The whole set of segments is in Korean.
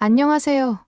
안녕하세요.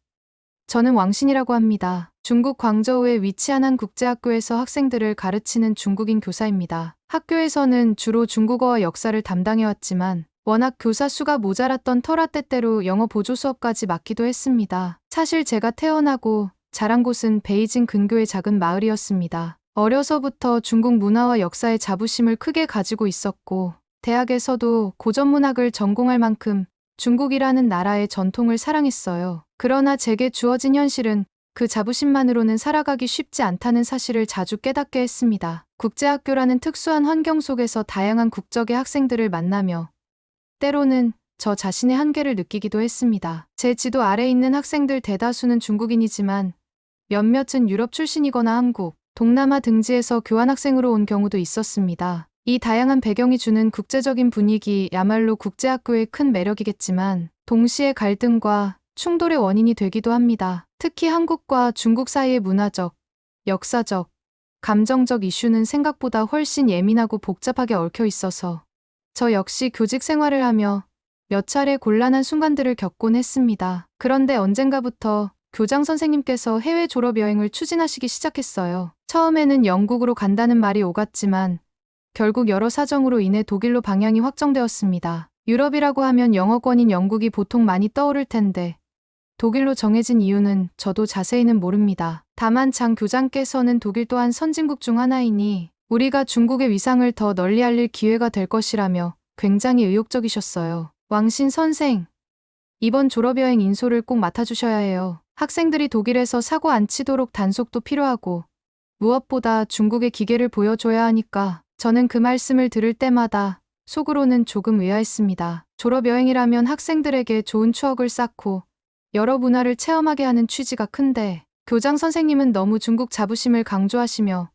저는 왕신이라고 합니다. 중국 광저우에 위치한 한 국제학교에서 학생들을 가르치는 중국인 교사입니다. 학교에서는 주로 중국어와 역사를 담당해왔지만 워낙 교사 수가 모자랐던 터라 때때로 영어 보조 수업까지 맡기도 했습니다. 사실 제가 태어나고 자란 곳은 베이징 근교의 작은 마을이었습니다. 어려서부터 중국 문화와 역사에 자부심을 크게 가지고 있었고 대학에서도 고전문학을 전공할 만큼 중국이라는 나라의 전통을 사랑했어요. 그러나 제게 주어진 현실은 그 자부심만으로는 살아가기 쉽지 않다는 사실을 자주 깨닫게 했습니다. 국제학교라는 특수한 환경 속에서 다양한 국적의 학생들을 만나며 때로는 저 자신의 한계를 느끼기도 했습니다. 제 지도 아래 있는 학생들 대다수는 중국인이지만 몇몇은 유럽 출신이거나 한국, 동남아 등지에서 교환학생으로 온 경우도 있었습니다. 이 다양한 배경이 주는 국제적인 분위기야말로 국제학교의 큰 매력이겠지만 동시에 갈등과 충돌의 원인이 되기도 합니다. 특히 한국과 중국 사이의 문화적, 역사적, 감정적 이슈는 생각보다 훨씬 예민하고 복잡하게 얽혀 있어서 저 역시 교직 생활을 하며 몇 차례 곤란한 순간들을 겪곤 했습니다. 그런데 언젠가부터 교장 선생님께서 해외 졸업여행을 추진하시기 시작했어요. 처음에는 영국으로 간다는 말이 오갔지만 결국 여러 사정으로 인해 독일로 방향이 확정되었습니다. 유럽이라고 하면 영어권인 영국이 보통 많이 떠오를 텐데 독일로 정해진 이유는 저도 자세히는 모릅니다. 다만 장 교장께서는 독일 또한 선진국 중 하나이니 우리가 중국의 위상을 더 널리 알릴 기회가 될 것이라며 굉장히 의욕적이셨어요. 왕신 선생, 이번 졸업여행 인솔을 꼭 맡아주셔야 해요. 학생들이 독일에서 사고 안 치도록 단속도 필요하고 무엇보다 중국의 기계를 보여줘야 하니까 저는 그 말씀을 들을 때마다 속으로는 조금 의아했습니다. 졸업여행이라면 학생들에게 좋은 추억을 쌓고 여러 문화를 체험하게 하는 취지가 큰데 교장 선생님은 너무 중국 자부심을 강조하시며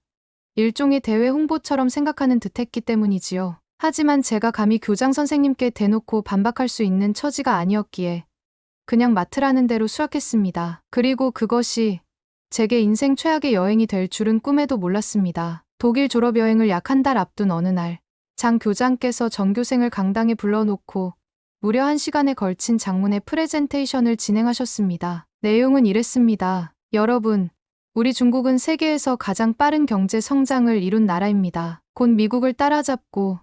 일종의 대외 홍보처럼 생각하는 듯했기 때문이지요. 하지만 제가 감히 교장 선생님께 대놓고 반박할 수 있는 처지가 아니었기에 그냥 맡으라는 대로 수락했습니다. 그리고 그것이 제게 인생 최악의 여행이 될 줄은 꿈에도 몰랐습니다. 독일 졸업여행을 약 한 달 앞둔 어느 날, 장 교장께서 전교생을 강당에 불러놓고 무려 1시간에 걸친 장문의 프레젠테이션을 진행하셨습니다. 내용은 이랬습니다. 여러분, 우리 중국은 세계에서 가장 빠른 경제 성장을 이룬 나라입니다. 곧 미국을 따라잡고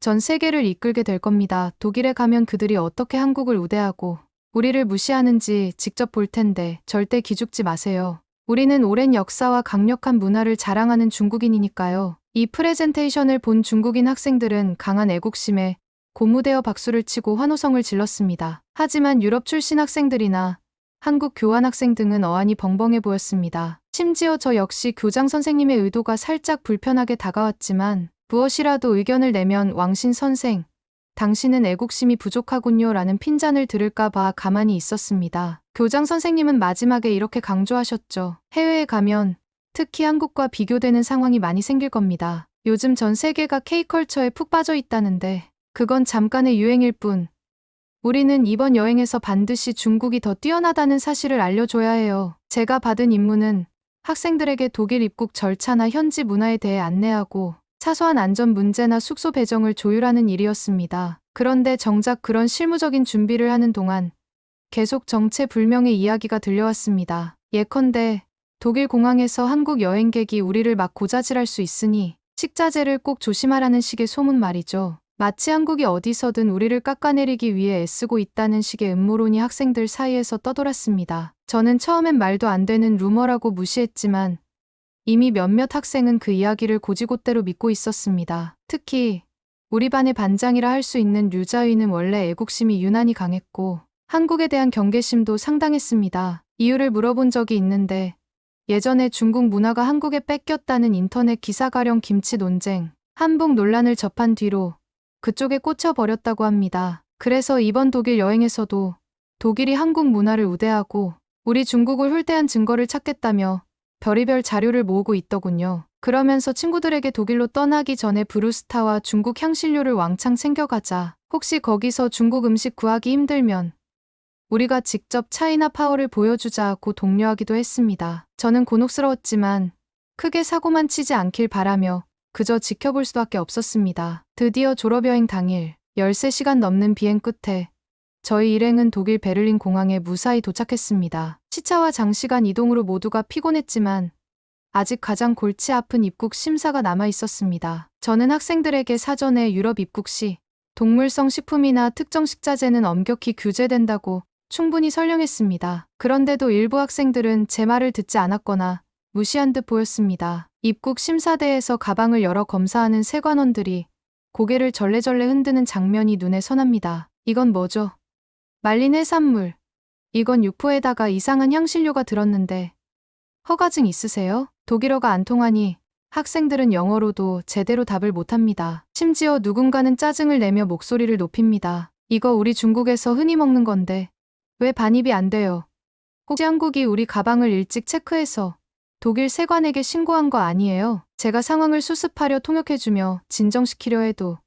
전 세계를 이끌게 될 겁니다. 독일에 가면 그들이 어떻게 한국을 우대하고 우리를 무시하는지 직접 볼 텐데 절대 기죽지 마세요. 우리는 오랜 역사와 강력한 문화를 자랑하는 중국인이니까요. 이 프레젠테이션을 본 중국인 학생들은 강한 애국심에 고무되어 박수를 치고 환호성을 질렀습니다. 하지만 유럽 출신 학생들이나 한국 교환학생 등은 어안이 벙벙해 보였습니다. 심지어 저 역시 교장 선생님의 의도가 살짝 불편하게 다가왔지만 무엇이라도 의견을 내면 왕신 선생, 당신은 애국심이 부족하군요 라는 핀잔을 들을까 봐 가만히 있었습니다. 교장 선생님은 마지막에 이렇게 강조하셨죠. 해외에 가면 특히 한국과 비교되는 상황이 많이 생길 겁니다. 요즘 전 세계가 K컬처에 푹 빠져 있다는데 그건 잠깐의 유행일 뿐. 우리는 이번 여행에서 반드시 중국이 더 뛰어나다는 사실을 알려줘야 해요. 제가 받은 임무는 학생들에게 독일 입국 절차나 현지 문화에 대해 안내하고 사소한 안전 문제나 숙소 배정을 조율하는 일이었습니다. 그런데 정작 그런 실무적인 준비를 하는 동안 계속 정체불명의 이야기가 들려왔습니다. 예컨대 독일 공항에서 한국 여행객이 우리를 막 고자질할 수 있으니 식자재를 꼭 조심하라는 식의 소문 말이죠. 마치 한국이 어디서든 우리를 깎아내리기 위해 애쓰고 있다는 식의 음모론이 학생들 사이에서 떠돌았습니다. 저는 처음엔 말도 안 되는 루머라고 무시했지만 이미 몇몇 학생은 그 이야기를 고지곳대로 믿고 있었습니다. 특히 우리 반의 반장이라 할 수 있는 류자위는 원래 애국심이 유난히 강했고 한국에 대한 경계심도 상당했습니다. 이유를 물어본 적이 있는데 예전에 중국 문화가 한국에 뺏겼다는 인터넷 기사 가령 김치 논쟁, 한복 논란을 접한 뒤로 그쪽에 꽂혀버렸다고 합니다. 그래서 이번 독일 여행에서도 독일이 한국 문화를 우대하고 우리 중국을 훌대한 증거를 찾겠다며 별의별 자료를 모으고 있더군요. 그러면서 친구들에게 독일로 떠나기 전에 브루스타와 중국 향신료를 왕창 챙겨가자. 혹시 거기서 중국 음식 구하기 힘들면 우리가 직접 차이나 파워를 보여주자고 독려하기도 했습니다. 저는 곤혹스러웠지만 크게 사고만 치지 않길 바라며 그저 지켜볼 수밖에 없었습니다. 드디어 졸업여행 당일 13시간 넘는 비행 끝에 저희 일행은 독일 베를린 공항에 무사히 도착했습니다. 시차와 장시간 이동으로 모두가 피곤했지만 아직 가장 골치 아픈 입국 심사가 남아 있었습니다. 저는 학생들에게 사전에 유럽 입국 시 동물성 식품이나 특정 식자재는 엄격히 규제된다고 충분히 설명했습니다. 그런데도 일부 학생들은 제 말을 듣지 않았거나 무시한 듯 보였습니다. 입국 심사대에서 가방을 열어 검사하는 세관원들이 고개를 절레절레 흔드는 장면이 눈에 선합니다. 이건 뭐죠? 말린 해산물. 이건 육포에다가 이상한 향신료가 들었는데 허가증 있으세요? 독일어가 안 통하니 학생들은 영어로도 제대로 답을 못합니다. 심지어 누군가는 짜증을 내며 목소리를 높입니다. 이거 우리 중국에서 흔히 먹는 건데 왜 반입이 안 돼요? 혹시 한국이 우리 가방을 일찍 체크해서 독일 세관에게 신고한 거 아니에요? 제가 상황을 수습하려 통역해주며 진정시키려 해도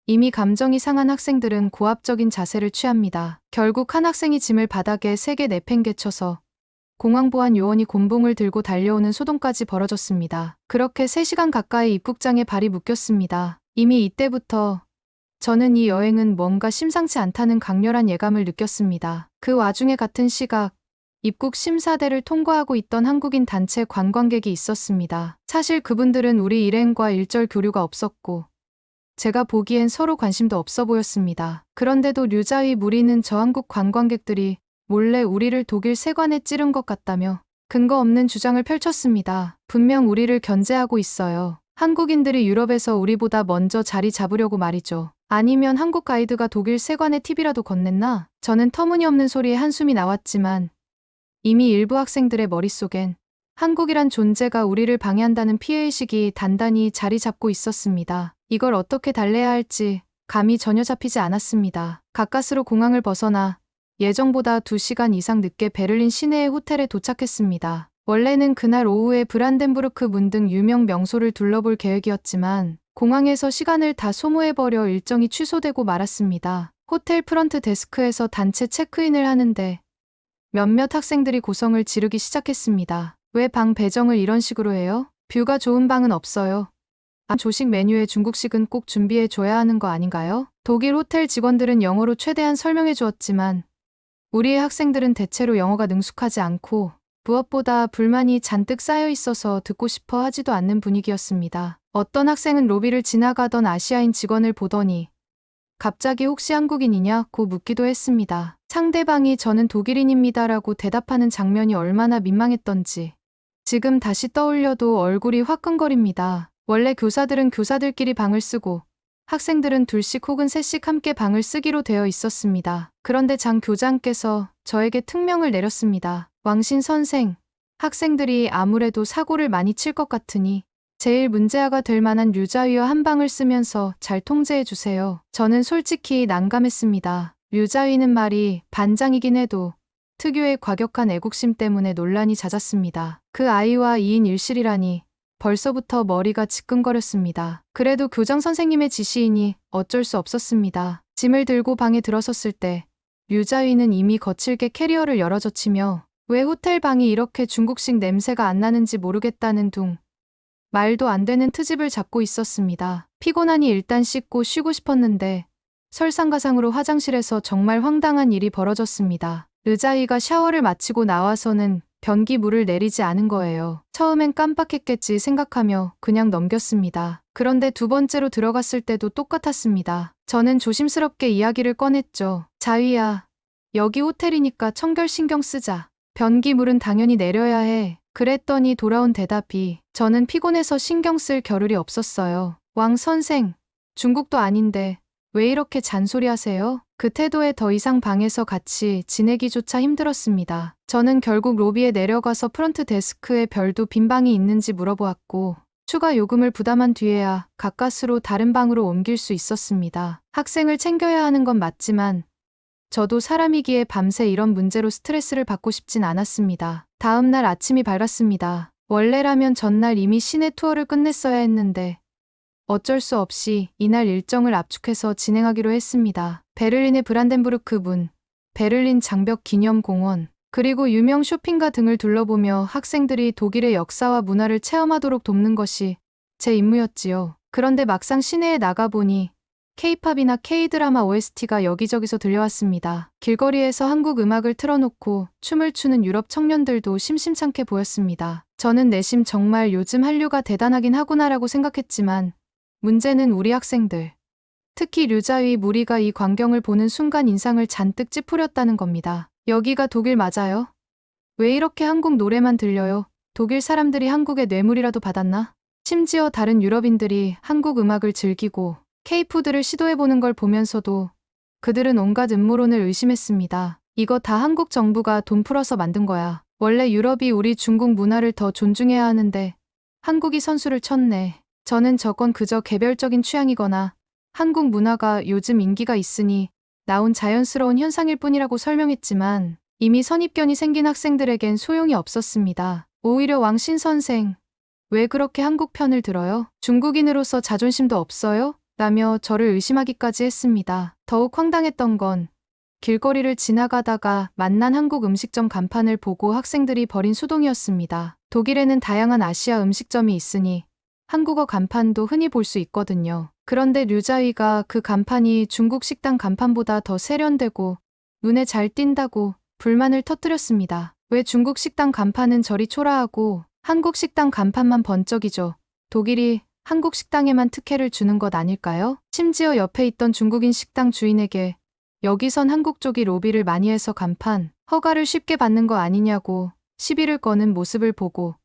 이미 감정이 상한 학생들은 고압적인 자세를 취합니다. 결국 한 학생이 짐을 바닥에 세게 내팽개쳐서 공항보안 요원이 곤봉을 들고 달려오는 소동까지 벌어졌습니다. 그렇게 3시간 가까이 입국장에 발이 묶였습니다. 이미 이때부터 저는 이 여행은 뭔가 심상치 않다는 강렬한 예감을 느꼈습니다. 그 와중에 같은 시각 입국 심사대를 통과하고 있던 한국인 단체 관광객이 있었습니다. 사실 그분들은 우리 일행과 일절 교류가 없었고 제가 보기엔 서로 관심도 없어 보였습니다. 그런데도 류자위 무리는 저 한국 관광객들이 몰래 우리를 독일 세관에 찌른 것 같다며 근거 없는 주장을 펼쳤습니다. 분명 우리를 견제하고 있어요. 한국인들이 유럽에서 우리보다 먼저 자리 잡으려고 말이죠. 아니면 한국 가이드가 독일 세관에 팁이라도 건넸나? 저는 터무니없는 소리에 한숨이 나왔지만 이미 일부 학생들의 머릿속엔 한국이란 존재가 우리를 방해한다는 피해의식이 단단히 자리 잡고 있었습니다. 이걸 어떻게 달래야 할지 감이 전혀 잡히지 않았습니다. 가까스로 공항을 벗어나 예정보다 2시간 이상 늦게 베를린 시내의 호텔에 도착했습니다. 원래는 그날 오후에 브란덴부르크 문 등 유명 명소를 둘러볼 계획이었지만 공항에서 시간을 다 소모해버려 일정이 취소되고 말았습니다. 호텔 프런트 데스크에서 단체 체크인을 하는데 몇몇 학생들이 고성을 지르기 시작했습니다. 왜 방 배정을 이런 식으로 해요? 뷰가 좋은 방은 없어요. 조식 메뉴에 중국식은 꼭 준비해줘야 하는 거 아닌가요? 독일 호텔 직원들은 영어로 최대한 설명해 주었지만 우리의 학생들은 대체로 영어가 능숙하지 않고 무엇보다 불만이 잔뜩 쌓여 있어서 듣고 싶어 하지도 않는 분위기였습니다. 어떤 학생은 로비를 지나가던 아시아인 직원을 보더니 갑자기 혹시 한국인이냐고 묻기도 했습니다. 상대방이 저는 독일인입니다라고 대답하는 장면이 얼마나 민망했던지 지금 다시 떠올려도 얼굴이 화끈거립니다. 원래 교사들은 교사들끼리 방을 쓰고 학생들은 2씩 혹은 3씩 함께 방을 쓰기로 되어 있었습니다. 그런데 장 교장께서 저에게 특명을 내렸습니다. 왕신 선생, 학생들이 아무래도 사고를 많이 칠 것 같으니 제일 문제아가 될 만한 류자위와 한 방을 쓰면서 잘 통제해 주세요. 저는 솔직히 난감했습니다. 류자위는 말이 반장이긴 해도 특유의 과격한 애국심 때문에 논란이 잦았습니다. 그 아이와 2인 1실이라니 벌써부터 머리가 지끈거렸습니다. 그래도 교장 선생님의 지시이니 어쩔 수 없었습니다. 짐을 들고 방에 들어섰을 때 류자위는 이미 거칠게 캐리어를 열어젖히며 왜 호텔 방이 이렇게 중국식 냄새가 안 나는지 모르겠다는 둥 말도 안 되는 트집을 잡고 있었습니다. 피곤하니 일단 씻고 쉬고 싶었는데 설상가상으로 화장실에서 정말 황당한 일이 벌어졌습니다. 르자이가 샤워를 마치고 나와서는 변기물을 내리지 않은 거예요. 처음엔 깜빡했겠지 생각하며 그냥 넘겼습니다. 그런데 2번째로 들어갔을 때도 똑같았습니다. 저는 조심스럽게 이야기를 꺼냈죠. 자위야, 여기 호텔이니까 청결 신경 쓰자. 변기물은 당연히 내려야 해. 그랬더니 돌아온 대답이 저는 피곤해서 신경 쓸 겨를이 없었어요. 왕 선생, 중국도 아닌데 왜 이렇게 잔소리하세요? 그 태도에 더 이상 방에서 같이 지내기조차 힘들었습니다. 저는 결국 로비에 내려가서 프런트 데스크에 별도 빈 방이 있는지 물어보았고 추가 요금을 부담한 뒤에야 가까스로 다른 방으로 옮길 수 있었습니다. 학생을 챙겨야 하는 건 맞지만 저도 사람이기에 밤새 이런 문제로 스트레스를 받고 싶진 않았습니다. 다음 날 아침이 밝았습니다. 원래라면 전날 이미 시내 투어를 끝냈어야 했는데 어쩔 수 없이 이날 일정을 압축해서 진행하기로 했습니다. 베를린의 브란덴부르크 문, 베를린 장벽 기념공원, 그리고 유명 쇼핑가 등을 둘러보며 학생들이 독일의 역사와 문화를 체험하도록 돕는 것이 제 임무였지요. 그런데 막상 시내에 나가보니 K-팝이나 K-드라마 OST가 여기저기서 들려왔습니다. 길거리에서 한국 음악을 틀어놓고 춤을 추는 유럽 청년들도 심심찮게 보였습니다. 저는 내심 정말 요즘 한류가 대단하긴 하구나라고 생각했지만 문제는 우리 학생들, 특히 류자위 무리가 이 광경을 보는 순간 인상을 잔뜩 찌푸렸다는 겁니다. 여기가 독일 맞아요? 왜 이렇게 한국 노래만 들려요? 독일 사람들이 한국의 뇌물이라도 받았나? 심지어 다른 유럽인들이 한국 음악을 즐기고 K-푸드를 시도해보는 걸 보면서도 그들은 온갖 음모론을 의심했습니다. 이거 다 한국 정부가 돈 풀어서 만든 거야. 원래 유럽이 우리 중국 문화를 더 존중해야 하는데 한국이 선수를 쳤네. 저는 저건 그저 개별적인 취향이거나 한국 문화가 요즘 인기가 있으니 나온 자연스러운 현상일 뿐이라고 설명했지만 이미 선입견이 생긴 학생들에겐 소용이 없었습니다. 오히려 왕신 선생, 왜 그렇게 한국 편을 들어요? 중국인으로서 자존심도 없어요? 라며 저를 의심하기까지 했습니다. 더욱 황당했던 건 길거리를 지나가다가 만난 한국 음식점 간판을 보고 학생들이 벌인 수동이었습니다. 독일에는 다양한 아시아 음식점이 있으니 한국어 간판도 흔히 볼 수 있거든요. 그런데 류자위가 그 간판이 중국 식당 간판보다 더 세련되고 눈에 잘 띈다고 불만을 터뜨렸습니다. 왜 중국 식당 간판은 저리 초라하고 한국 식당 간판만 번쩍이죠? 독일이 한국 식당에만 특혜를 주는 것 아닐까요? 심지어 옆에 있던 중국인 식당 주인에게 여기선 한국 쪽이 로비를 많이 해서 간판 허가를 쉽게 받는 거 아니냐고 시비를 거는 모습을 보고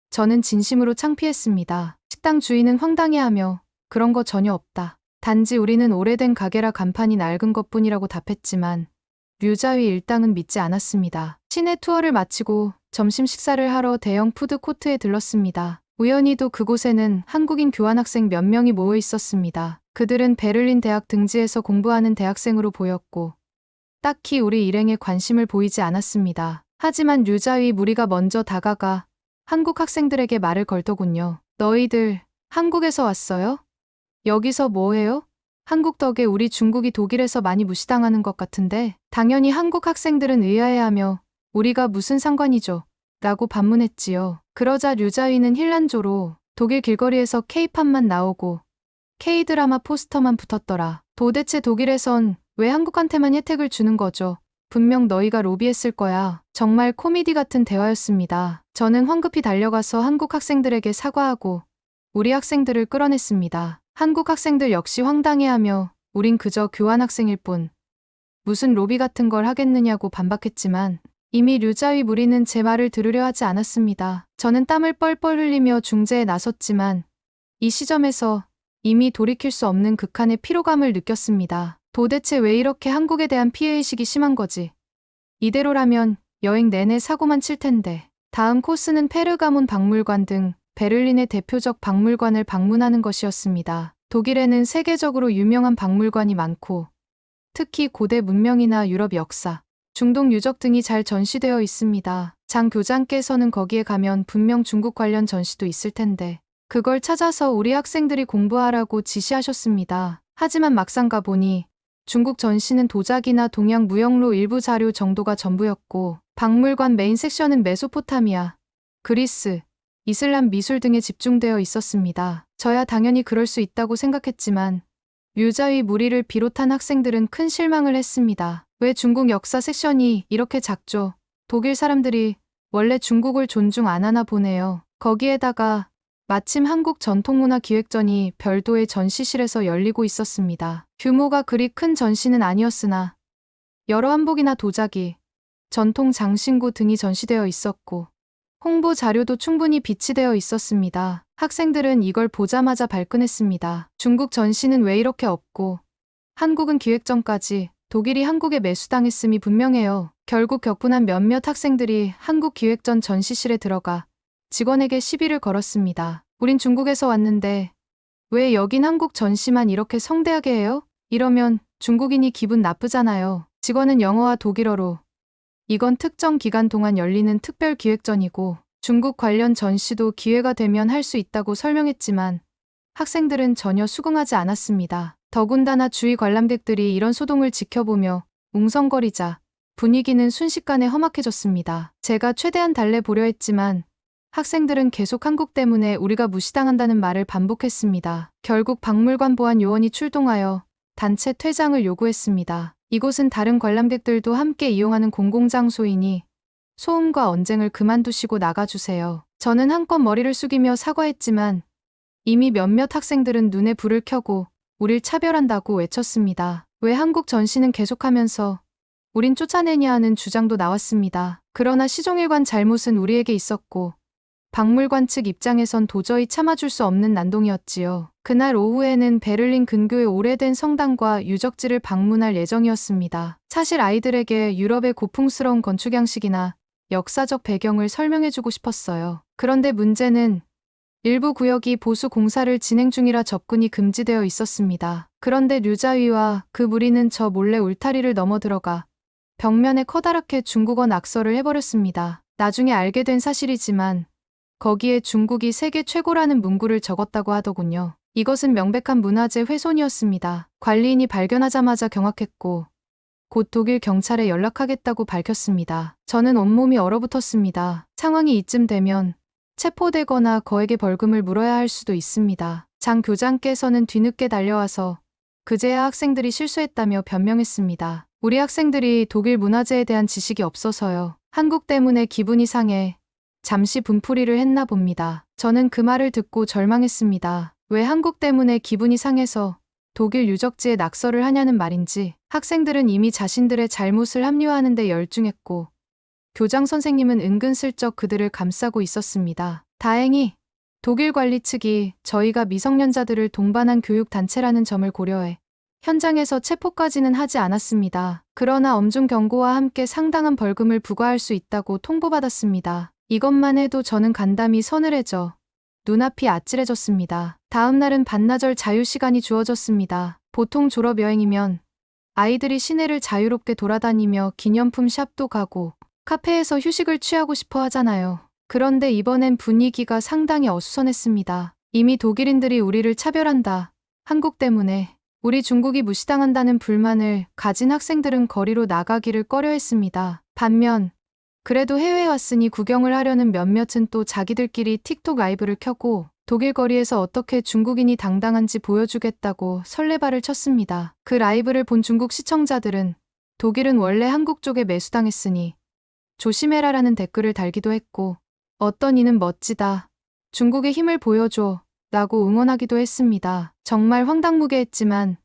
저는 진심으로 창피했습니다. 식당 주인은 황당해하며 그런 거 전혀 없다. 단지 우리는 오래된 가게라 간판이 낡은 것뿐이라고 답했지만 류자위 일당은 믿지 않았습니다. 시내 투어를 마치고 점심 식사를 하러 대형 푸드코트에 들렀습니다. 우연히도 그곳에는 한국인 교환학생 몇 명이 모여 있었습니다. 그들은 베를린 대학 등지에서 공부하는 대학생으로 보였고 딱히 우리 일행에 관심을 보이지 않았습니다. 하지만 류자위 무리가 먼저 다가가 한국 학생들에게 말을 걸더군요. 너희들 한국에서 왔어요? 여기서 뭐해요? 한국 덕에 우리 중국이 독일에서 많이 무시당하는 것 같은데 당연히 한국 학생들은 의아해하며 우리가 무슨 상관이죠? 라고 반문했지요. 그러자 류자위는 힐난조로 독일 길거리에서 K-팝만 나오고 K-드라마 포스터만 붙었더라. 도대체 독일에선 왜 한국한테만 혜택을 주는 거죠? 분명 너희가 로비했을 거야. 정말 코미디 같은 대화였습니다. 저는 황급히 달려가서 한국 학생들에게 사과하고 우리 학생들을 끌어냈습니다. 한국 학생들 역시 황당해하며 우린 그저 교환학생일 뿐 무슨 로비 같은 걸 하겠느냐고 반박했지만 이미 류자위 무리는 제 말을 들으려 하지 않았습니다. 저는 땀을 뻘뻘 흘리며 중재에 나섰지만 이 시점에서 이미 돌이킬 수 없는 극한의 피로감을 느꼈습니다. 도대체 왜 이렇게 한국에 대한 피해의식이 심한 거지? 이대로라면 여행 내내 사고만 칠 텐데. 다음 코스는 페르가몬 박물관 등 베를린의 대표적 박물관을 방문하는 것이었습니다. 독일에는 세계적으로 유명한 박물관이 많고 특히 고대 문명이나 유럽 역사, 중동 유적 등이 잘 전시되어 있습니다. 장 교장께서는 거기에 가면 분명 중국 관련 전시도 있을 텐데 그걸 찾아서 우리 학생들이 공부하라고 지시하셨습니다. 하지만 막상 가보니 중국 전시는 도자기나 동양 무역로 일부 자료 정도가 전부였고 박물관 메인 섹션은 메소포타미아, 그리스, 이슬람 미술 등에 집중되어 있었습니다. 저야 당연히 그럴 수 있다고 생각했지만 류자위 무리를 비롯한 학생들은 큰 실망을 했습니다. 왜 중국 역사 섹션이 이렇게 작죠? 독일 사람들이 원래 중국을 존중 안 하나 보네요. 거기에다가 마침 한국 전통문화기획전이 별도의 전시실에서 열리고 있었습니다. 규모가 그리 큰 전시는 아니었으나 여러 한복이나 도자기, 전통 장신구 등이 전시되어 있었고 홍보 자료도 충분히 비치되어 있었습니다. 학생들은 이걸 보자마자 발끈했습니다. 중국 전시는 왜 이렇게 없고 한국은 기획전까지 독일이 한국에 매수당했음이 분명해요. 결국 격분한 몇몇 학생들이 한국 기획전 전시실에 들어가 직원에게 시비를 걸었습니다. 우린 중국에서 왔는데 왜 여긴 한국 전시만 이렇게 성대하게 해요? 이러면 중국인이 기분 나쁘잖아요. 직원은 영어와 독일어로 이건 특정 기간 동안 열리는 특별 기획전이고 중국 관련 전시도 기회가 되면 할 수 있다고 설명했지만 학생들은 전혀 수긍하지 않았습니다. 더군다나 주위 관람객들이 이런 소동을 지켜보며 웅성거리자 분위기는 순식간에 험악해졌습니다. 제가 최대한 달래보려 했지만 학생들은 계속 한국 때문에 우리가 무시당한다는 말을 반복했습니다. 결국 박물관 보안 요원이 출동하여 단체 퇴장을 요구했습니다. 이곳은 다른 관람객들도 함께 이용하는 공공장소이니 소음과 언쟁을 그만두시고 나가주세요. 저는 한껏 머리를 숙이며 사과했지만 이미 몇몇 학생들은 눈에 불을 켜고 우릴 차별한다고 외쳤습니다. 왜 한국 전시는 계속하면서 우린 쫓아내냐 하는 주장도 나왔습니다. 그러나 시종일관 잘못은 우리에게 있었고 박물관 측 입장에선 도저히 참아줄 수 없는 난동이었지요. 그날 오후에는 베를린 근교의 오래된 성당과 유적지를 방문할 예정이었습니다. 사실 아이들에게 유럽의 고풍스러운 건축 양식이나 역사적 배경을 설명해주고 싶었어요. 그런데 문제는 일부 구역이 보수 공사를 진행 중이라 접근이 금지되어 있었습니다. 그런데 류자위와 그 무리는 저 몰래 울타리를 넘어 들어가 벽면에 커다랗게 중국어 낙서를 해버렸습니다. 나중에 알게 된 사실이지만 거기에 중국이 세계 최고라는 문구를 적었다고 하더군요. 이것은 명백한 문화재 훼손이었습니다. 관리인이 발견하자마자 경악했고 곧 독일 경찰에 연락하겠다고 밝혔습니다. 저는 온몸이 얼어붙었습니다. 상황이 이쯤 되면 체포되거나 거액의 벌금을 물어야 할 수도 있습니다. 장 교장께서는 뒤늦게 달려와서 그제야 학생들이 실수했다며 변명했습니다. 우리 학생들이 독일 문화재에 대한 지식이 없어서요. 한국 때문에 기분이 상해 잠시 분풀이를 했나 봅니다. 저는 그 말을 듣고 절망했습니다. 왜 한국 때문에 기분이 상해서 독일 유적지에 낙서를 하냐는 말인지. 학생들은 이미 자신들의 잘못을 합리화하는 데 열중했고 교장 선생님은 은근슬쩍 그들을 감싸고 있었습니다. 다행히 독일 관리 측이 저희가 미성년자들을 동반한 교육단체라는 점을 고려해 현장에서 체포까지는 하지 않았습니다. 그러나 엄중 경고와 함께 상당한 벌금을 부과할 수 있다고 통보받았습니다. 이것만 해도 저는 간담이 서늘해져 눈앞이 아찔해졌습니다. 다음 날은 반나절 자유시간이 주어졌습니다. 보통 졸업여행이면 아이들이 시내를 자유롭게 돌아다니며 기념품 샵도 가고 카페에서 휴식을 취하고 싶어 하잖아요. 그런데 이번엔 분위기가 상당히 어수선했습니다. 이미 독일인들이 우리를 차별한다. 한국 때문에 우리 중국이 무시당한다는 불만을 가진 학생들은 거리로 나가기를 꺼려했습니다. 반면 그래도 해외에 왔으니 구경을 하려는 몇몇은 또 자기들끼리 틱톡 라이브를 켜고 독일 거리에서 어떻게 중국인이 당당한지 보여주겠다고 설레발을 쳤습니다. 그 라이브를 본 중국 시청자들은 독일은 원래 한국 쪽에 매수당했으니 조심해라라는 댓글을 달기도 했고 어떤 이는 멋지다. 중국의 힘을 보여줘. 라고 응원하기도 했습니다. 정말 황당무계했지만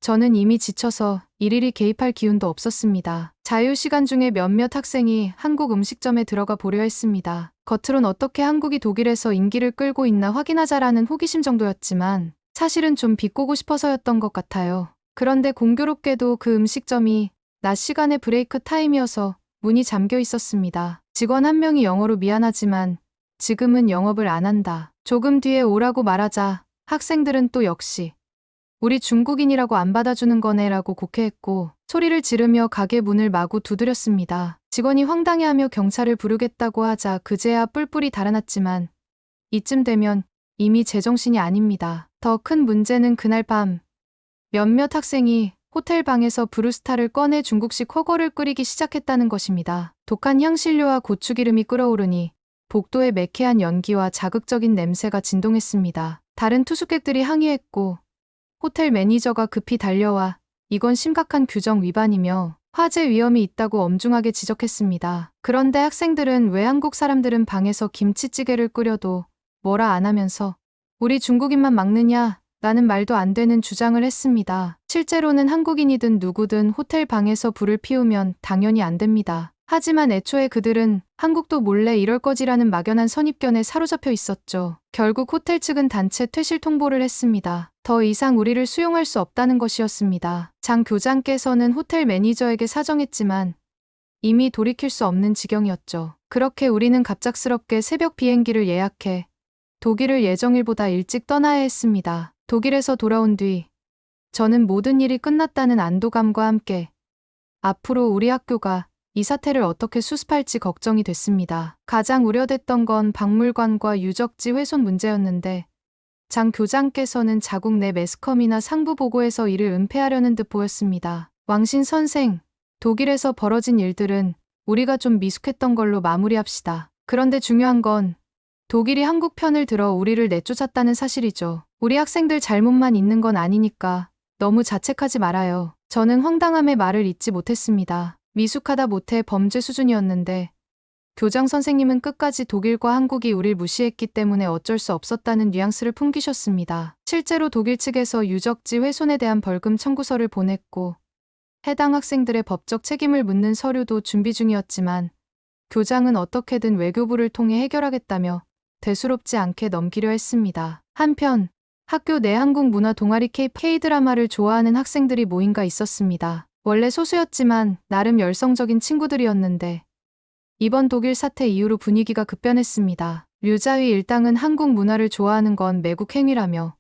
저는 이미 지쳐서 일일이 개입할 기운도 없었습니다. 자유시간 중에 몇몇 학생이 한국 음식점에 들어가 보려 했습니다. 겉으론 어떻게 한국이 독일에서 인기를 끌고 있나 확인하자라는 호기심 정도였지만 사실은 좀 비꼬고 싶어서였던 것 같아요. 그런데 공교롭게도 그 음식점이 낮 시간에 브레이크 타임이어서 문이 잠겨 있었습니다. 직원 한 명이 영어로 미안하지만 지금은 영업을 안 한다. 조금 뒤에 오라고 말하자 학생들은 또 역시 우리 중국인이라고 안 받아주는 거네라고 곡해했고 소리를 지르며 가게 문을 마구 두드렸습니다. 직원이 황당해하며 경찰을 부르겠다고 하자 그제야 뿔뿔이 달아났지만 이쯤 되면 이미 제정신이 아닙니다. 더 큰 문제는 그날 밤 몇몇 학생이 호텔 방에서 브루스타를 꺼내 중국식 훠궈를 끓이기 시작했다는 것입니다. 독한 향신료와 고추기름이 끓어오르니 복도의 매캐한 연기와 자극적인 냄새가 진동했습니다. 다른 투숙객들이 항의했고 호텔 매니저가 급히 달려와 이건 심각한 규정 위반이며 화재 위험이 있다고 엄중하게 지적했습니다. 그런데 학생들은 왜 한국 사람들은 방에서 김치찌개를 끓여도 뭐라 안 하면서 우리 중국인만 막느냐 라는 말도 안 되는 주장을 했습니다. 실제로는 한국인이든 누구든 호텔 방에서 불을 피우면 당연히 안 됩니다. 하지만 애초에 그들은 한국도 몰래 이럴 거지라는 막연한 선입견에 사로잡혀 있었죠. 결국 호텔 측은 단체 퇴실 통보를 했습니다. 더 이상 우리를 수용할 수 없다는 것이었습니다. 장 교장께서는 호텔 매니저에게 사정했지만 이미 돌이킬 수 없는 지경이었죠. 그렇게 우리는 갑작스럽게 새벽 비행기를 예약해 독일을 예정일보다 일찍 떠나야 했습니다. 독일에서 돌아온 뒤 저는 모든 일이 끝났다는 안도감과 함께 앞으로 우리 학교가 이 사태를 어떻게 수습할지 걱정이 됐습니다. 가장 우려됐던 건 박물관과 유적지 훼손 문제였는데 장 교장께서는 자국 내 매스컴이나 상부 보고에서 이를 은폐하려는 듯 보였습니다. 왕신 선생, 독일에서 벌어진 일들은 우리가 좀 미숙했던 걸로 마무리합시다. 그런데 중요한 건 독일이 한국 편을 들어 우리를 내쫓았다는 사실이죠. 우리 학생들 잘못만 있는 건 아니니까 너무 자책하지 말아요. 저는 황당함의 말을 잇지 못했습니다. 미숙하다 못해 범죄 수준이었는데 교장 선생님은 끝까지 독일과 한국이 우릴 무시했기 때문에 어쩔 수 없었다는 뉘앙스를 풍기셨습니다. 실제로 독일 측에서 유적지 훼손에 대한 벌금 청구서를 보냈고 해당 학생들의 법적 책임을 묻는 서류도 준비 중이었지만 교장은 어떻게든 외교부를 통해 해결하겠다며 대수롭지 않게 넘기려 했습니다. 한편 학교 내 한국 문화 동아리 K-드라마를 좋아하는 학생들이 모임가 있었습니다. 원래 소수였지만 나름 열성적인 친구들이었는데 이번 독일 사태 이후로 분위기가 급변했습니다. 류자위 일당은 한국 문화를 좋아하는 건 매국 행위라며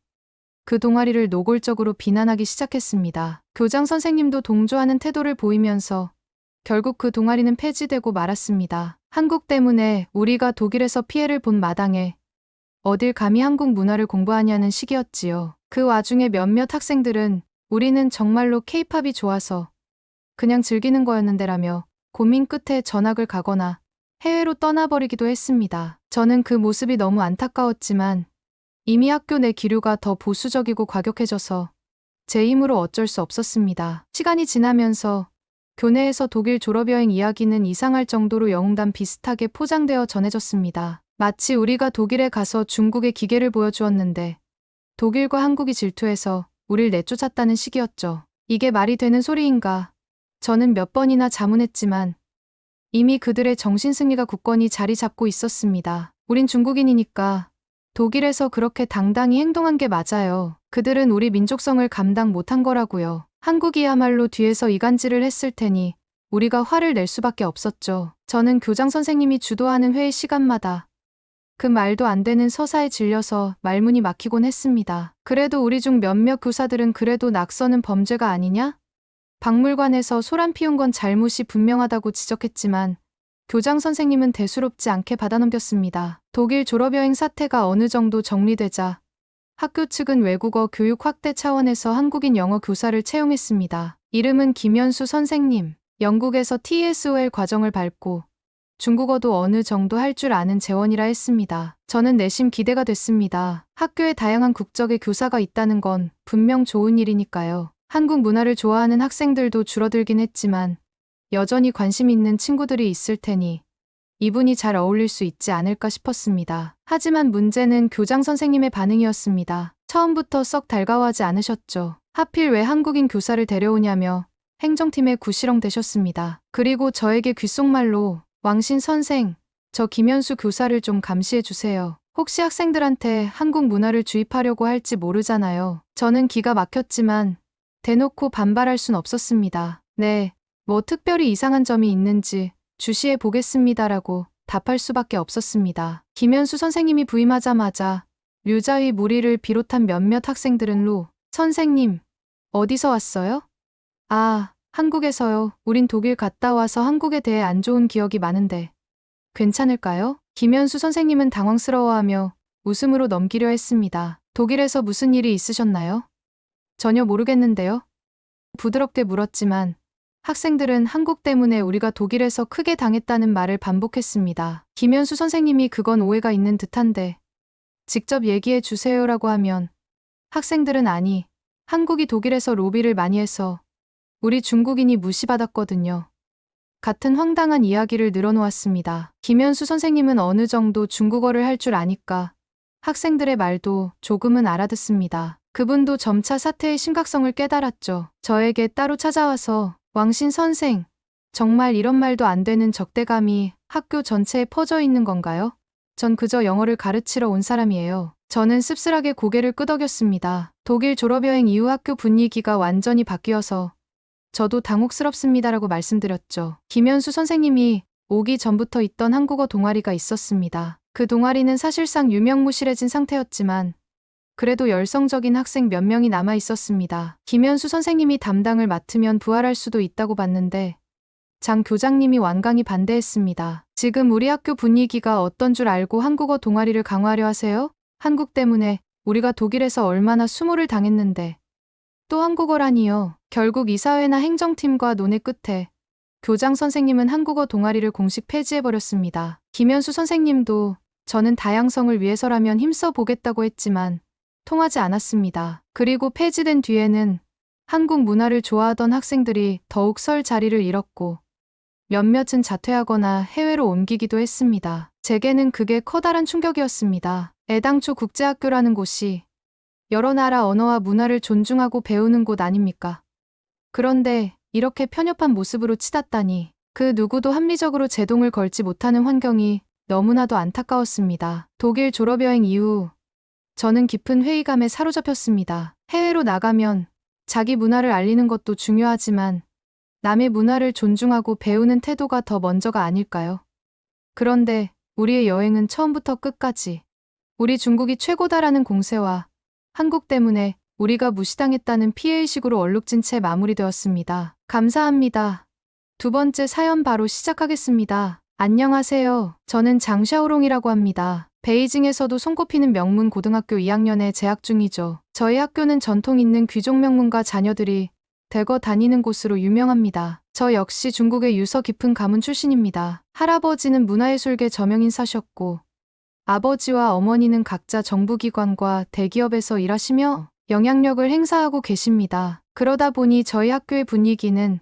그 동아리를 노골적으로 비난하기 시작했습니다. 교장 선생님도 동조하는 태도를 보이면서 결국 그 동아리는 폐지되고 말았습니다. 한국 때문에 우리가 독일에서 피해를 본 마당에 어딜 감히 한국 문화를 공부하냐는 식이었지요. 그 와중에 몇몇 학생들은 우리는 정말로 K-팝이 좋아서 그냥 즐기는 거였는데라며 고민 끝에 전학을 가거나 해외로 떠나버리기도 했습니다. 저는 그 모습이 너무 안타까웠지만 이미 학교 내 기류가 더 보수적이고 과격해져서 제 힘으로 어쩔 수 없었습니다. 시간이 지나면서 교내에서 독일 졸업여행 이야기는 이상할 정도로 영웅담 비슷하게 포장되어 전해졌습니다. 마치 우리가 독일에 가서 중국의 기계를 보여주었는데 독일과 한국이 질투해서 우릴 내쫓았다는 식이었죠. 이게 말이 되는 소리인가? 저는 몇 번이나 자문했지만 이미 그들의 정신승리가 굳건히 자리 잡고 있었습니다. 우린 중국인이니까 독일에서 그렇게 당당히 행동한 게 맞아요. 그들은 우리 민족성을 감당 못한 거라고요. 한국이야말로 뒤에서 이간질을 했을 테니 우리가 화를 낼 수밖에 없었죠. 저는 교장 선생님이 주도하는 회의 시간마다 그 말도 안 되는 서사에 질려서 말문이 막히곤 했습니다. 그래도 우리 중 몇몇 교사들은 그래도 낙서는 범죄가 아니냐? 박물관에서 소란 피운 건 잘못이 분명하다고 지적했지만 교장 선생님은 대수롭지 않게 받아넘겼습니다. 독일 졸업여행 사태가 어느 정도 정리되자 학교 측은 외국어 교육 확대 차원에서 한국인 영어 교사를 채용했습니다. 이름은 김현수 선생님. 영국에서 TESOL 과정을 밟고 중국어도 어느 정도 할 줄 아는 재원이라 했습니다. 저는 내심 기대가 됐습니다. 학교에 다양한 국적의 교사가 있다는 건 분명 좋은 일이니까요. 한국 문화를 좋아하는 학생들도 줄어들긴 했지만 여전히 관심 있는 친구들이 있을 테니 이분이 잘 어울릴 수 있지 않을까 싶었습니다. 하지만 문제는 교장 선생님의 반응이었습니다. 처음부터 썩 달가워하지 않으셨죠. 하필 왜 한국인 교사를 데려오냐며 행정팀에 구시렁 대셨습니다. 그리고 저에게 귓속말로 왕신 선생, 저 김현수 교사를 좀 감시해 주세요. 혹시 학생들한테 한국 문화를 주입하려고 할지 모르잖아요. 저는 기가 막혔지만 대놓고 반발할 순 없었습니다. 네, 뭐 특별히 이상한 점이 있는지 주시해 보겠습니다라고 답할 수밖에 없었습니다. 김현수 선생님이 부임하자마자 류자위 무리를 비롯한 몇몇 학생들은 선생님, 어디서 왔어요? 아, 한국에서요. 우린 독일 갔다 와서 한국에 대해 안 좋은 기억이 많은데 괜찮을까요? 김현수 선생님은 당황스러워하며 웃음으로 넘기려 했습니다. 독일에서 무슨 일이 있으셨나요? 전혀 모르겠는데요. 부드럽게 물었지만 학생들은 한국 때문에 우리가 독일에서 크게 당했다는 말을 반복했습니다. 김현수 선생님이 그건 오해가 있는 듯한데 직접 얘기해 주세요라고 하면 학생들은 아니, 한국이 독일에서 로비를 많이 해서 우리 중국인이 무시받았거든요. 같은 황당한 이야기를 늘어놓았습니다. 김현수 선생님은 어느 정도 중국어를 할 줄 아니까 학생들의 말도 조금은 알아듣습니다. 그분도 점차 사태의 심각성을 깨달았죠. 저에게 따로 찾아와서 왕신 선생, 정말 이런 말도 안 되는 적대감이 학교 전체에 퍼져 있는 건가요? 전 그저 영어를 가르치러 온 사람이에요. 저는 씁쓸하게 고개를 끄덕였습니다. 독일 졸업여행 이후 학교 분위기가 완전히 바뀌어서 저도 당혹스럽습니다라고 말씀드렸죠. 김현수 선생님이 오기 전부터 있던 한국어 동아리가 있었습니다. 그 동아리는 사실상 유명무실해진 상태였지만 그래도 열성적인 학생 몇 명이 남아 있었습니다. 김현수 선생님이 담당을 맡으면 부활할 수도 있다고 봤는데 장 교장님이 완강히 반대했습니다. 지금 우리 학교 분위기가 어떤 줄 알고 한국어 동아리를 강화하려 하세요? 한국 때문에 우리가 독일에서 얼마나 수모를 당했는데 또 한국어라니요. 결국 이사회나 행정팀과 논의 끝에 교장 선생님은 한국어 동아리를 공식 폐지해버렸습니다. 김현수 선생님도 저는 다양성을 위해서라면 힘써 보겠다고 했지만 통하지 않았습니다. 그리고 폐지된 뒤에는 한국 문화를 좋아하던 학생들이 더욱 설 자리를 잃었고 몇몇은 자퇴하거나 해외로 옮기기도 했습니다. 제게는 그게 커다란 충격이었습니다. 애당초 국제학교라는 곳이 여러 나라 언어와 문화를 존중하고 배우는 곳 아닙니까? 그런데 이렇게 편협한 모습으로 치닫다니 그 누구도 합리적으로 제동을 걸지 못하는 환경이 너무나도 안타까웠습니다. 독일 졸업여행 이후 저는 깊은 회의감에 사로잡혔습니다. 해외로 나가면 자기 문화를 알리는 것도 중요하지만 남의 문화를 존중하고 배우는 태도가 더 먼저가 아닐까요? 그런데 우리의 여행은 처음부터 끝까지 우리 중국이 최고다라는 공세와 한국 때문에 우리가 무시당했다는 피해의식으로 얼룩진 채 마무리되었습니다. 감사합니다. 두 번째 사연 바로 시작하겠습니다. 안녕하세요. 저는 장샤오롱이라고 합니다. 베이징에서도 손꼽히는 명문 고등학교 2학년에 재학 중이죠. 저희 학교는 전통 있는 귀족 명문가 자녀들이 대거 다니는 곳으로 유명합니다. 저 역시 중국의 유서 깊은 가문 출신입니다. 할아버지는 문화예술계 저명인사셨고 아버지와 어머니는 각자 정부기관과 대기업에서 일하시며 영향력을 행사하고 계십니다. 그러다 보니 저희 학교의 분위기는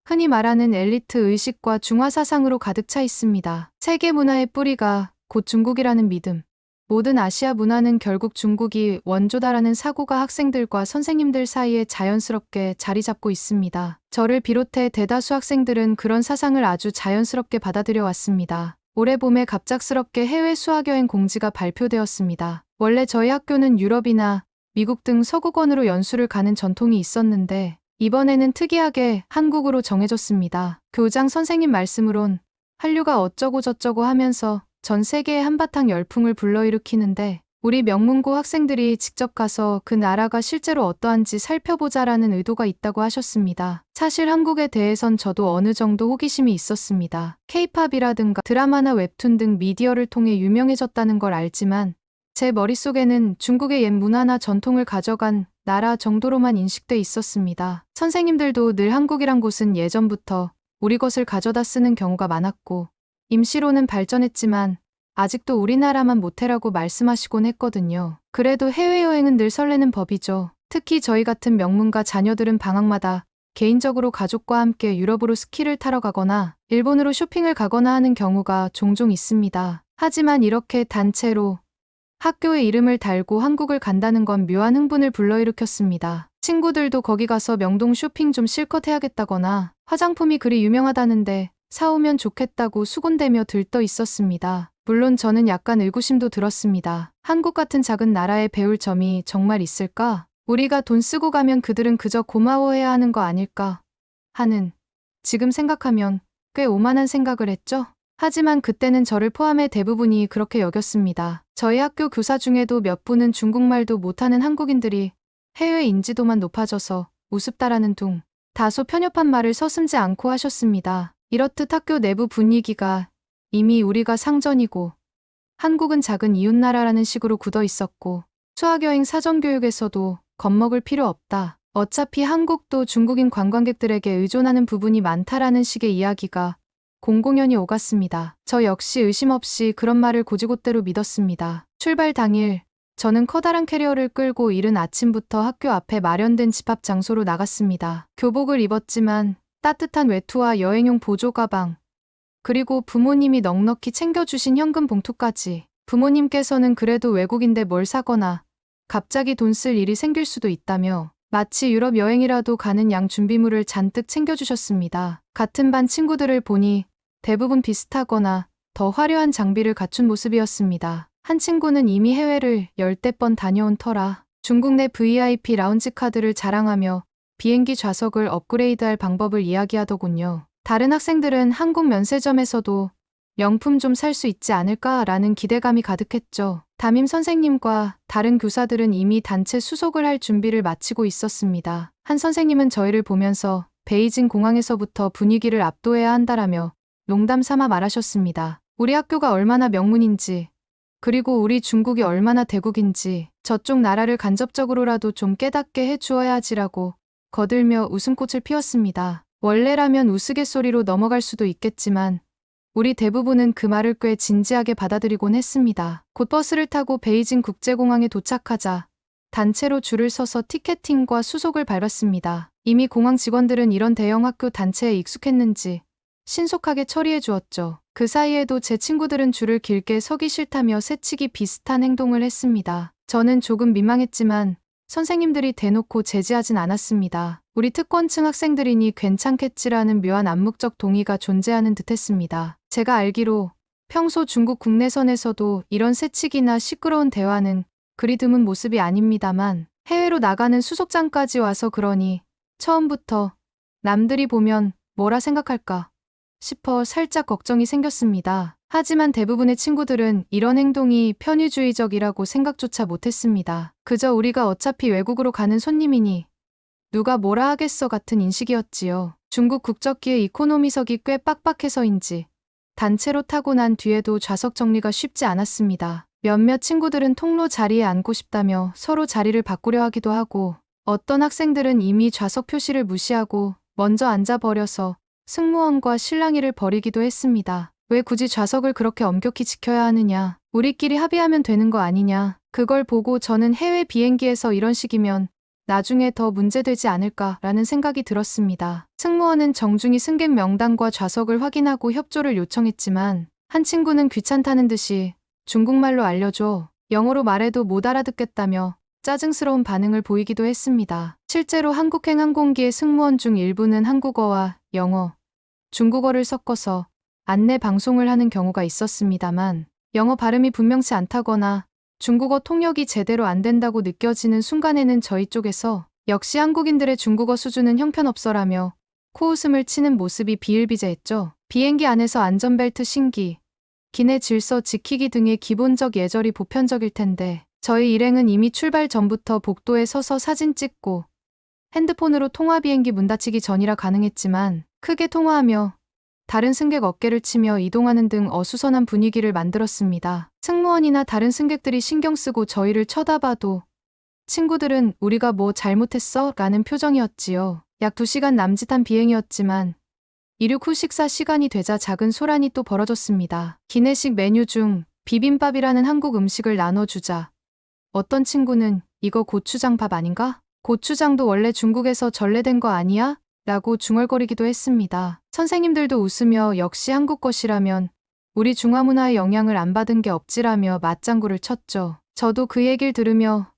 흔히 말하는 엘리트 의식과 중화 사상으로 가득 차 있습니다. 세계 문화의 뿌리가 곧 중국이라는 믿음. 모든 아시아 문화는 결국 중국이 원조다라는 사고가 학생들과 선생님들 사이에 자연스럽게 자리 잡고 있습니다. 저를 비롯해 대다수 학생들은 그런 사상을 아주 자연스럽게 받아들여 왔습니다. 올해 봄에 갑작스럽게 해외 수학여행 공지가 발표되었습니다. 원래 저희 학교는 유럽이나 미국 등 서구권으로 연수를 가는 전통이 있었는데 이번에는 특이하게 한국으로 정해졌습니다. 교장 선생님 말씀으론 한류가 어쩌고 저쩌고 하면서 전 세계에 한바탕 열풍을 불러일으키는데 우리 명문고 학생들이 직접 가서 그 나라가 실제로 어떠한지 살펴보자라는 의도가 있다고 하셨습니다. 사실 한국에 대해선 저도 어느 정도 호기심이 있었습니다. K-팝이라든가 드라마나 웹툰 등 미디어를 통해 유명해졌다는 걸 알지만 제 머릿속에는 중국의 옛 문화나 전통을 가져간 나라 정도로만 인식돼 있었습니다. 선생님들도 늘 한국이란 곳은 예전부터 우리 것을 가져다 쓰는 경우가 많았고 임시로는 발전했지만 아직도 우리나라만 못해라고 말씀하시곤 했거든요. 그래도 해외여행은 늘 설레는 법이죠. 특히 저희 같은 명문가 자녀들은 방학마다 개인적으로 가족과 함께 유럽으로 스키를 타러 가거나 일본으로 쇼핑을 가거나 하는 경우가 종종 있습니다. 하지만 이렇게 단체로 학교의 이름을 달고 한국을 간다는 건 묘한 흥분을 불러일으켰습니다. 친구들도 거기 가서 명동 쇼핑 좀 실컷 해야겠다거나 화장품이 그리 유명하다는데 사오면 좋겠다고 수군대며 들떠 있었습니다. 물론 저는 약간 의구심도 들었습니다. 한국 같은 작은 나라에 배울 점이 정말 있을까? 우리가 돈 쓰고 가면 그들은 그저 고마워해야 하는 거 아닐까? 하는, 지금 생각하면 꽤 오만한 생각을 했죠? 하지만 그때는 저를 포함해 대부분이 그렇게 여겼습니다. 저희 학교 교사 중에도 몇 분은 중국말도 못하는 한국인들이 해외 인지도만 높아져서 우습다라는 둥, 다소 편협한 말을 서슴지 않고 하셨습니다. 이렇듯 학교 내부 분위기가 이미 우리가 상전이고 한국은 작은 이웃나라라는 식으로 굳어 있었고 수학여행 사전교육에서도 겁먹을 필요 없다. 어차피 한국도 중국인 관광객들에게 의존하는 부분이 많다라는 식의 이야기가 공공연히 오갔습니다. 저 역시 의심 없이 그런 말을 곧이곧대로 믿었습니다. 출발 당일 저는 커다란 캐리어를 끌고 이른 아침부터 학교 앞에 마련된 집합 장소로 나갔습니다. 교복을 입었지만 따뜻한 외투와 여행용 보조 가방, 그리고 부모님이 넉넉히 챙겨주신 현금 봉투까지. 부모님께서는 그래도 외국인데 뭘 사거나 갑자기 돈 쓸 일이 생길 수도 있다며 마치 유럽 여행이라도 가는 양 준비물을 잔뜩 챙겨주셨습니다. 같은 반 친구들을 보니 대부분 비슷하거나 더 화려한 장비를 갖춘 모습이었습니다. 한 친구는 이미 해외를 열대 번 다녀온 터라 중국 내 VIP 라운지 카드를 자랑하며 비행기 좌석을 업그레이드할 방법을 이야기하더군요. 다른 학생들은 한국 면세점에서도 명품 좀 살 수 있지 않을까라는 기대감이 가득했죠. 담임 선생님과 다른 교사들은 이미 단체 수속을 할 준비를 마치고 있었습니다. 한 선생님은 저희를 보면서 베이징 공항에서부터 분위기를 압도해야 한다라며 농담 삼아 말하셨습니다. 우리 학교가 얼마나 명문인지, 그리고 우리 중국이 얼마나 대국인지 저쪽 나라를 간접적으로라도 좀 깨닫게 해주어야지라고 거들며 웃음꽃을 피웠습니다. 원래라면 우스갯소리로 넘어갈 수도 있겠지만 우리 대부분은 그 말을 꽤 진지하게 받아들이곤 했습니다. 곧 버스를 타고 베이징 국제공항에 도착하자 단체로 줄을 서서 티켓팅과 수속을 밟았습니다. 이미 공항 직원들은 이런 대형 학교 단체에 익숙했는지 신속하게 처리해 주었죠. 그 사이에도 제 친구들은 줄을 길게 서기 싫다며 새치기 비슷한 행동을 했습니다. 저는 조금 민망했지만 선생님들이 대놓고 제지하진 않았습니다. 우리 특권층 학생들이니 괜찮겠지라는 묘한 암묵적 동의가 존재하는 듯했습니다. 제가 알기로 평소 중국 국내선에서도 이런 새치기나 시끄러운 대화는 그리 드문 모습이 아닙니다만 해외로 나가는 수속장까지 와서 그러니 처음부터 남들이 보면 뭐라 생각할까 싶어 살짝 걱정이 생겼습니다. 하지만 대부분의 친구들은 이런 행동이 편의주의적이라고 생각조차 못했습니다. 그저 우리가 어차피 외국으로 가는 손님이니 누가 뭐라 하겠어 같은 인식이었지요. 중국 국적기의 이코노미석이 꽤 빡빡해서인지 단체로 타고 난 뒤에도 좌석 정리가 쉽지 않았습니다. 몇몇 친구들은 통로 자리에 앉고 싶다며 서로 자리를 바꾸려 하기도 하고 어떤 학생들은 이미 좌석 표시를 무시하고 먼저 앉아버려서 승무원과 실랑이를 벌이기도 했습니다. 왜 굳이 좌석을 그렇게 엄격히 지켜야 하느냐. 우리끼리 합의하면 되는 거 아니냐. 그걸 보고 저는 해외 비행기에서 이런 식이면 나중에 더 문제되지 않을까라는 생각이 들었습니다. 승무원은 정중히 승객 명단과 좌석을 확인하고 협조를 요청했지만 한 친구는 귀찮다는 듯이 중국말로 알려줘. 영어로 말해도 못 알아듣겠다며 짜증스러운 반응을 보이기도 했습니다. 실제로 한국행 항공기의 승무원 중 일부는 한국어와 영어, 중국어를 섞어서 안내 방송을 하는 경우가 있었습니다만 영어 발음이 분명치 않다거나 중국어 통역이 제대로 안 된다고 느껴지는 순간에는 저희 쪽에서 역시 한국인들의 중국어 수준은 형편없어라며 코웃음을 치는 모습이 비일비재했죠. 비행기 안에서 안전벨트 신기, 기내 질서 지키기 등의 기본적 예절이 보편적일 텐데 저희 일행은 이미 출발 전부터 복도에 서서 사진 찍고 핸드폰으로 통화 비행기 문 닫히기 전이라 가능했지만 크게 통화하며 다른 승객 어깨를 치며 이동하는 등 어수선한 분위기를 만들었습니다. 승무원이나 다른 승객들이 신경 쓰고 저희를 쳐다봐도 친구들은 우리가 뭐 잘못했어? 라는 표정이었지요. 약 2시간 남짓한 비행이었지만 이륙 후 식사 시간이 되자 작은 소란이 또 벌어졌습니다. 기내식 메뉴 중 비빔밥이라는 한국 음식을 나눠주자 어떤 친구는 이거 고추장밥 아닌가? 고추장도 원래 중국에서 전래된 거 아니야? 라고 중얼거리기도 했습니다. 선생님들도 웃으며 역시 한국 것이라면 우리 중화문화의 영향을 안 받은 게 없지라며 맞장구를 쳤죠. 저도 그 얘기를 들으며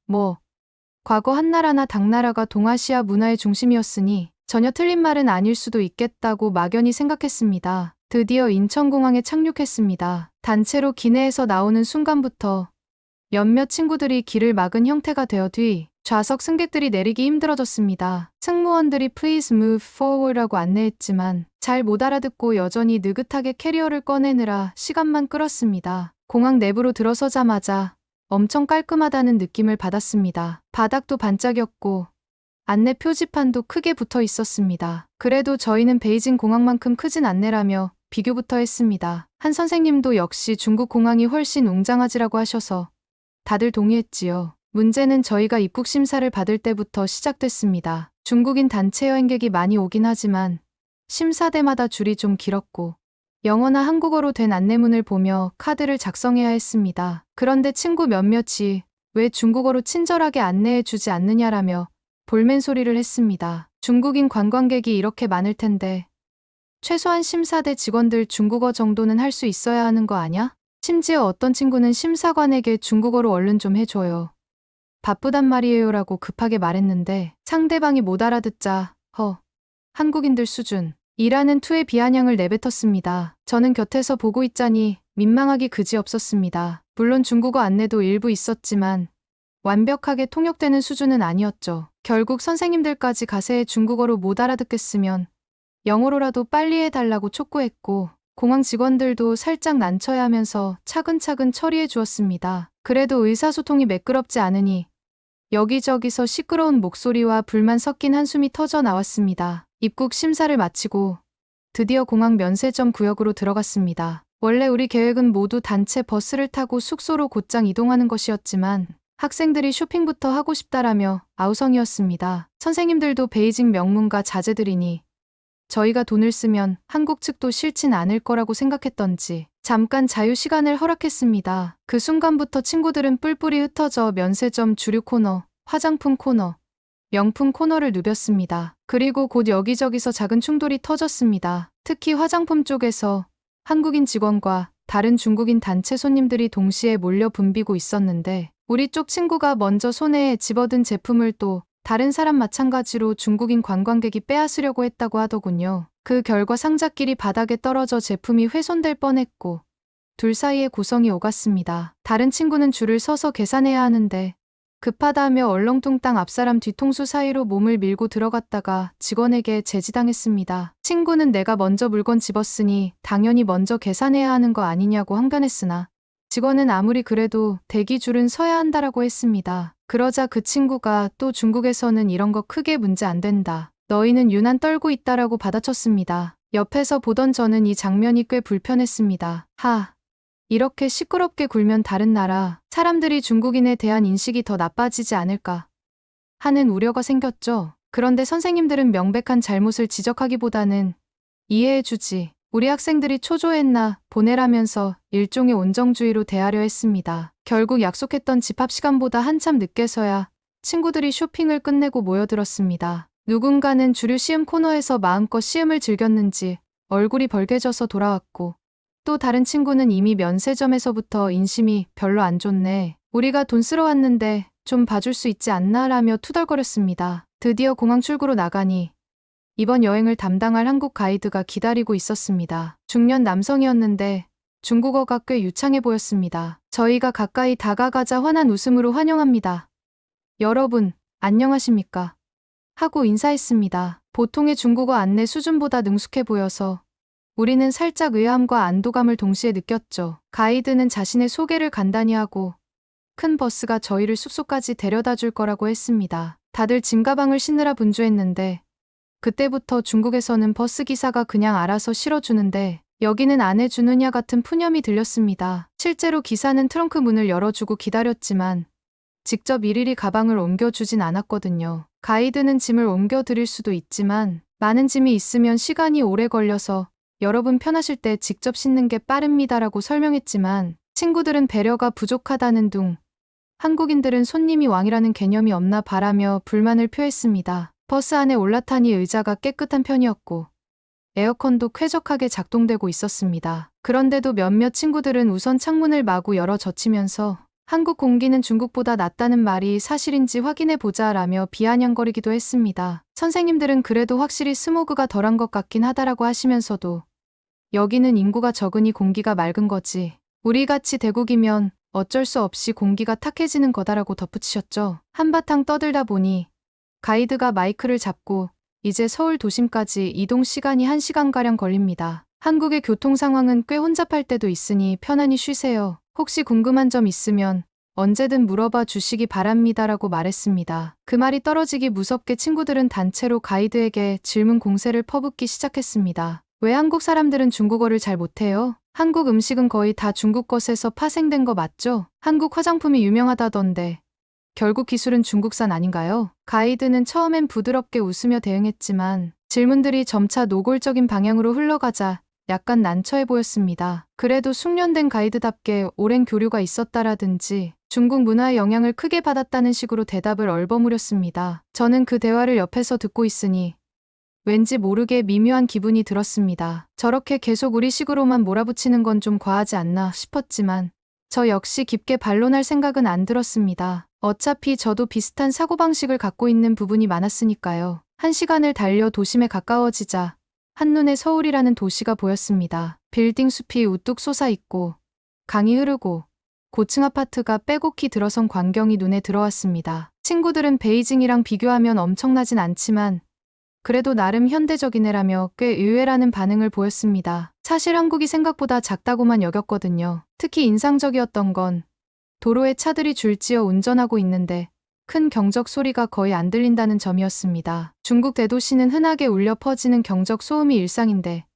과거 한나라나 당나라가 동아시아 문화의 중심이었으니 전혀 틀린 말은 아닐 수도 있겠다고 막연히 생각했습니다. 드디어 인천공항에 착륙했습니다. 단체로 기내에서 나오는 순간부터 몇몇 친구들이 길을 막은 형태가 되어 뒤 좌석 승객들이 내리기 힘들어졌습니다. 승무원들이 Please move forward라고 안내했지만 잘 못 알아듣고 여전히 느긋하게 캐리어를 꺼내느라 시간만 끌었습니다. 공항 내부로 들어서자마자 엄청 깔끔하다는 느낌을 받았습니다. 바닥도 반짝였고 안내 표지판도 크게 붙어 있었습니다. 그래도 저희는 베이징 공항만큼 크진 않네라며 비교부터 했습니다. 한 선생님도 역시 중국 공항이 훨씬 웅장하지라고 하셔서 다들 동의했지요. 문제는 저희가 입국 심사를 받을 때부터 시작됐습니다. 중국인 단체 여행객이 많이 오긴 하지만 심사대마다 줄이 좀 길었고 영어나 한국어로 된 안내문을 보며 카드를 작성해야 했습니다. 그런데 친구 몇몇이 왜 중국어로 친절하게 안내해 주지 않느냐라며 볼멘 소리를 했습니다. 중국인 관광객이 이렇게 많을 텐데 최소한 심사대 직원들 중국어 정도는 할 수 있어야 하는 거 아냐? 심지어 어떤 친구는 심사관에게 중국어로 얼른 좀 해줘요. 바쁘단 말이에요라고 급하게 말했는데 상대방이 못 알아듣자 한국인들 수준 이라는 투의 비아냥을 내뱉었습니다. 저는 곁에서 보고 있자니 민망하기 그지없었습니다. 물론 중국어 안내도 일부 있었지만 완벽하게 통역되는 수준은 아니었죠. 결국 선생님들까지 가세에 중국어로 못 알아듣겠으면 영어로라도 빨리 해달라고 촉구했고 공항 직원들도 살짝 난처해 하면서 차근차근 처리해 주었습니다. 그래도 의사소통이 매끄럽지 않으니 여기저기서 시끄러운 목소리와 불만 섞인 한숨이 터져 나왔습니다. 입국 심사를 마치고 드디어 공항 면세점 구역으로 들어갔습니다. 원래 우리 계획은 모두 단체 버스를 타고 숙소로 곧장 이동하는 것이었지만 학생들이 쇼핑부터 하고 싶다라며 아우성이었습니다. 선생님들도 베이징 명문가 자제들이니 저희가 돈을 쓰면 한국 측도 싫진 않을 거라고 생각했던지 잠깐 자유 시간을 허락했습니다. 그 순간부터 친구들은 뿔뿔이 흩어져 면세점 주류 코너, 화장품 코너, 명품 코너를 누볐습니다. 그리고 곧 여기저기서 작은 충돌이 터졌습니다. 특히 화장품 쪽에서 한국인 직원과 다른 중국인 단체 손님들이 동시에 몰려 붐비고 있었는데 우리 쪽 친구가 먼저 손에 집어든 제품을 또 다른 사람 마찬가지로 중국인 관광객이 빼앗으려고 했다고 하더군요. 그 결과 상자끼리 바닥에 떨어져 제품이 훼손될 뻔했고 둘 사이에 고성이 오갔습니다. 다른 친구는 줄을 서서 계산해야 하는데 급하다며 얼렁뚱땅 앞사람 뒤통수 사이로 몸을 밀고 들어갔다가 직원에게 제지당했습니다. 친구는 내가 먼저 물건 집었으니 당연히 먼저 계산해야 하는 거 아니냐고 항변했으나 직원은 아무리 그래도 대기 줄은 서야 한다라고 했습니다. 그러자 그 친구가 또 중국에서는 이런 거 크게 문제 안 된다. 너희는 유난 떨고 있다라고 받아쳤습니다. 옆에서 보던 저는 이 장면이 꽤 불편했습니다. 이렇게 시끄럽게 굴면 다른 나라 사람들이 중국인에 대한 인식이 더 나빠지지 않을까 하는 우려가 생겼죠. 그런데 선생님들은 명백한 잘못을 지적하기보다는 이해해주지. 우리 학생들이 초조했나 보내라면서 일종의 온정주의로 대하려 했습니다. 결국 약속했던 집합 시간보다 한참 늦게서야 친구들이 쇼핑을 끝내고 모여들었습니다. 누군가는 주류 시음 코너에서 마음껏 시음을 즐겼는지 얼굴이 벌개져서 돌아왔고 또 다른 친구는 이미 면세점에서부터 인심이 별로 안 좋네. 우리가 돈 쓰러 왔는데 좀 봐줄 수 있지 않나 라며 투덜거렸습니다. 드디어 공항 출구로 나가니 이번 여행을 담당할 한국 가이드가 기다리고 있었습니다. 중년 남성이었는데 중국어가 꽤 유창해 보였습니다. 저희가 가까이 다가가자 환한 웃음으로 환영합니다. 여러분, 안녕하십니까? 하고 인사했습니다. 보통의 중국어 안내 수준보다 능숙해 보여서 우리는 살짝 의아함과 안도감을 동시에 느꼈죠. 가이드는 자신의 소개를 간단히 하고 큰 버스가 저희를 숙소까지 데려다 줄 거라고 했습니다. 다들 짐가방을 싣느라 분주했는데 그때부터 중국에서는 버스 기사가 그냥 알아서 실어주는데 여기는 안 해주느냐 같은 푸념이 들렸습니다. 실제로 기사는 트렁크 문을 열어주고 기다렸지만 직접 일일이 가방을 옮겨주진 않았거든요. 가이드는 짐을 옮겨드릴 수도 있지만 많은 짐이 있으면 시간이 오래 걸려서 여러분 편하실 때 직접 싣는 게 빠릅니다라고 설명했지만 친구들은 배려가 부족하다는 둥 한국인들은 손님이 왕이라는 개념이 없나 바라며 불만을 표했습니다. 버스 안에 올라타니 의자가 깨끗한 편이었고 에어컨도 쾌적하게 작동되고 있었습니다. 그런데도 몇몇 친구들은 우선 창문을 마구 열어 젖히면서 한국 공기는 중국보다 낫다는 말이 사실인지 확인해보자 라며 비아냥거리기도 했습니다. 선생님들은 그래도 확실히 스모그가 덜한 것 같긴 하다라고 하시면서도 여기는 인구가 적으니 공기가 맑은 거지. 우리같이 대국이면 어쩔 수 없이 공기가 탁해지는 거다라고 덧붙이셨죠. 한바탕 떠들다 보니 가이드가 마이크를 잡고 이제 서울 도심까지 이동 시간이 1시간가량 걸립니다. 한국의 교통 상황은 꽤 혼잡할 때도 있으니 편안히 쉬세요. 혹시 궁금한 점 있으면 언제든 물어봐 주시기 바랍니다라고 말했습니다. 그 말이 떨어지기 무섭게 친구들은 단체로 가이드에게 질문 공세를 퍼붓기 시작했습니다. 왜 한국 사람들은 중국어를 잘 못해요? 한국 음식은 거의 다 중국 것에서 파생된 거 맞죠? 한국 화장품이 유명하다던데 결국 기술은 중국산 아닌가요? 가이드는 처음엔 부드럽게 웃으며 대응했지만 질문들이 점차 노골적인 방향으로 흘러가자 약간 난처해 보였습니다. 그래도 숙련된 가이드답게 오랜 교류가 있었다라든지 중국 문화의 영향을 크게 받았다는 식으로 대답을 얼버무렸습니다. 저는 그 대화를 옆에서 듣고 있으니 왠지 모르게 미묘한 기분이 들었습니다. 저렇게 계속 우리식으로만 몰아붙이는 건 좀 과하지 않나 싶었지만 저 역시 깊게 반론할 생각은 안 들었습니다. 어차피 저도 비슷한 사고방식을 갖고 있는 부분이 많았으니까요. 1시간을 달려 도심에 가까워지자 한눈에 서울이라는 도시가 보였습니다. 빌딩 숲이 우뚝 솟아있고 강이 흐르고 고층 아파트가 빼곡히 들어선 광경이 눈에 들어왔습니다. 친구들은 베이징이랑 비교하면 엄청나진 않지만 그래도 나름 현대적이네라며 꽤 의외라는 반응을 보였습니다. 사실 한국이 생각보다 작다고만 여겼거든요. 특히 인상적이었던 건 도로에 차들이 줄지어 운전하고 있는데 큰 경적 소리가 거의 안 들린다는 점이었습니다. 중국 대도시는 흔하게 울려 퍼지는 경적 소음이 일상인데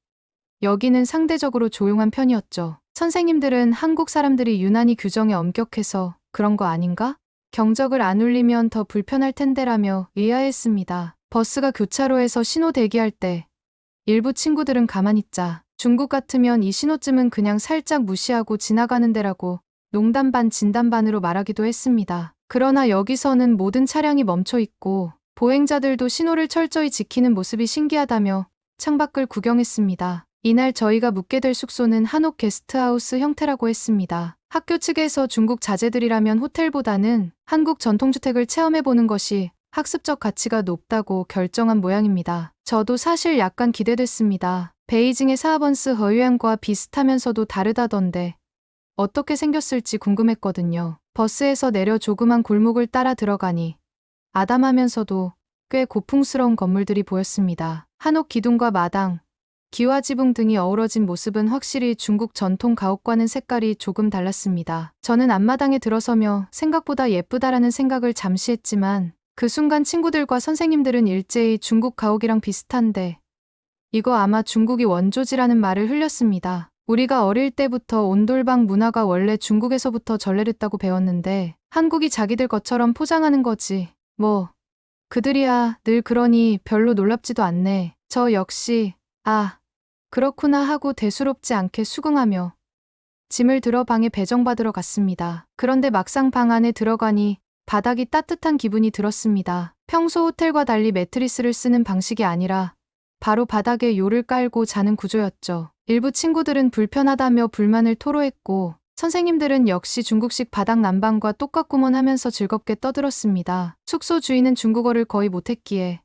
여기는 상대적으로 조용한 편이었죠. 선생님들은 한국 사람들이 유난히 규정에 엄격해서 그런 거 아닌가? 경적을 안 울리면 더 불편할 텐데라며 의아했습니다. 버스가 교차로에서 신호 대기할 때 일부 친구들은 가만히 있자. 중국 같으면 이 신호쯤은 그냥 살짝 무시하고 지나가는 데라고 농담 반 진담 반으로 말하기도 했습니다. 그러나 여기서는 모든 차량이 멈춰 있고 보행자들도 신호를 철저히 지키는 모습이 신기하다며 창밖을 구경했습니다. 이날 저희가 묵게 될 숙소는 한옥 게스트하우스 형태라고 했습니다. 학교 측에서 중국 자제들이라면 호텔보다는 한국 전통주택을 체험해보는 것이 학습적 가치가 높다고 결정한 모양입니다. 저도 사실 약간 기대됐습니다. 베이징의 사하번스 허유안과 비슷하면서도 다르다던데 어떻게 생겼을지 궁금했거든요. 버스에서 내려 조그만 골목을 따라 들어가니 아담하면서도 꽤 고풍스러운 건물들이 보였습니다. 한옥 기둥과 마당, 기와 지붕 등이 어우러진 모습은 확실히 중국 전통 가옥과는 색깔이 조금 달랐습니다. 저는 앞마당에 들어서며 생각보다 예쁘다라는 생각을 잠시 했지만 그 순간 친구들과 선생님들은 일제히 중국 가옥이랑 비슷한데 이거 아마 중국이 원조지라는 말을 흘렸습니다. 우리가 어릴 때부터 온돌방 문화가 원래 중국에서부터 전래됐다고 배웠는데 한국이 자기들 것처럼 포장하는 거지. 뭐 그들이야 늘 그러니 별로 놀랍지도 않네. 저 역시 아 그렇구나 하고 대수롭지 않게 수긍하며 짐을 들어 방에 배정받으러 갔습니다. 그런데 막상 방 안에 들어가니 바닥이 따뜻한 기분이 들었습니다. 평소 호텔과 달리 매트리스를 쓰는 방식이 아니라 바로 바닥에 요를 깔고 자는 구조였죠. 일부 친구들은 불편하다며 불만을 토로했고 선생님들은 역시 중국식 바닥 난방과 똑같구먼 하면서 즐겁게 떠들었습니다. 숙소 주인은 중국어를 거의 못했기에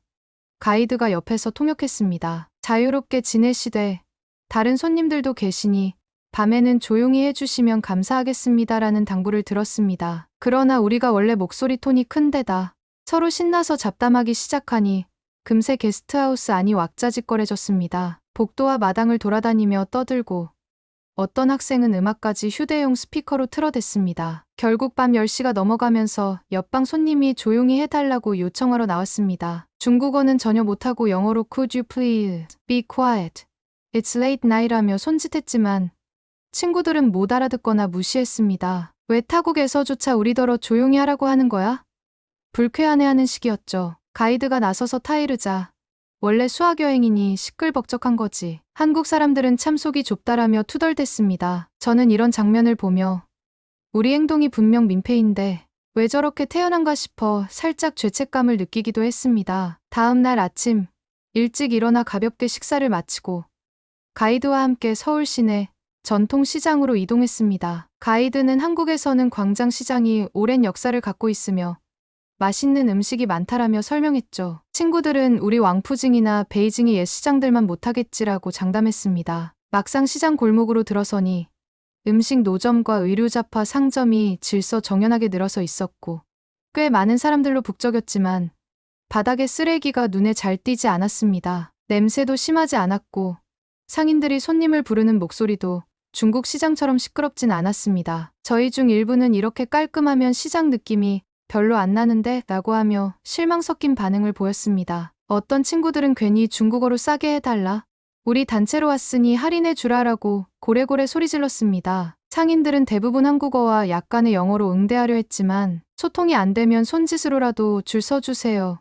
가이드가 옆에서 통역했습니다. 자유롭게 지내시되 다른 손님들도 계시니 밤에는 조용히 해주시면 감사하겠습니다라는 당부를 들었습니다. 그러나 우리가 원래 목소리 톤이 큰 데다 서로 신나서 잡담하기 시작하니 금세 게스트하우스 안이 왁자지껄해졌습니다. 복도와 마당을 돌아다니며 떠들고 어떤 학생은 음악까지 휴대용 스피커로 틀어댔습니다. 결국 밤 10시가 넘어가면서 옆방 손님이 조용히 해달라고 요청하러 나왔습니다. 중국어는 전혀 못하고 영어로 Could you please be quiet? It's late night 라며 손짓했지만 친구들은 못 알아듣거나 무시했습니다. 왜 타국에서조차 우리더러 조용히 하라고 하는 거야? 불쾌해하는 식이었죠. 가이드가 나서서 타이르자. 원래 수학여행이니 시끌벅적한 거지. 한국 사람들은 참 속이 좁다라며 투덜댔습니다. 저는 이런 장면을 보며 우리 행동이 분명 민폐인데 왜 저렇게 태어난가 싶어 살짝 죄책감을 느끼기도 했습니다. 다음 날 아침 일찍 일어나 가볍게 식사를 마치고 가이드와 함께 서울 시내 전통시장으로 이동했습니다. 가이드는 한국에서는 광장시장이 오랜 역사를 갖고 있으며 맛있는 음식이 많다라며 설명했죠. 친구들은 우리 왕푸징이나 베이징의 옛 시장들만 못하겠지라고 장담했습니다. 막상 시장 골목으로 들어서니 음식 노점과 의류잡화 상점이 질서정연하게 늘어서 있었고 꽤 많은 사람들로 북적였지만 바닥에 쓰레기가 눈에 잘 띄지 않았습니다. 냄새도 심하지 않았고 상인들이 손님을 부르는 목소리도 중국 시장처럼 시끄럽진 않았습니다. 저희 중 일부는 이렇게 깔끔하면 시장 느낌이 별로 안 나는데 라고 하며 실망 섞인 반응을 보였습니다. 어떤 친구들은 괜히 중국어로 싸게 해달라. 우리 단체로 왔으니 할인해 주라라고 고래고래 소리 질렀습니다. 상인들은 대부분 한국어와 약간의 영어로 응대하려 했지만 소통이 안 되면 손짓으로라도 줄 서주세요.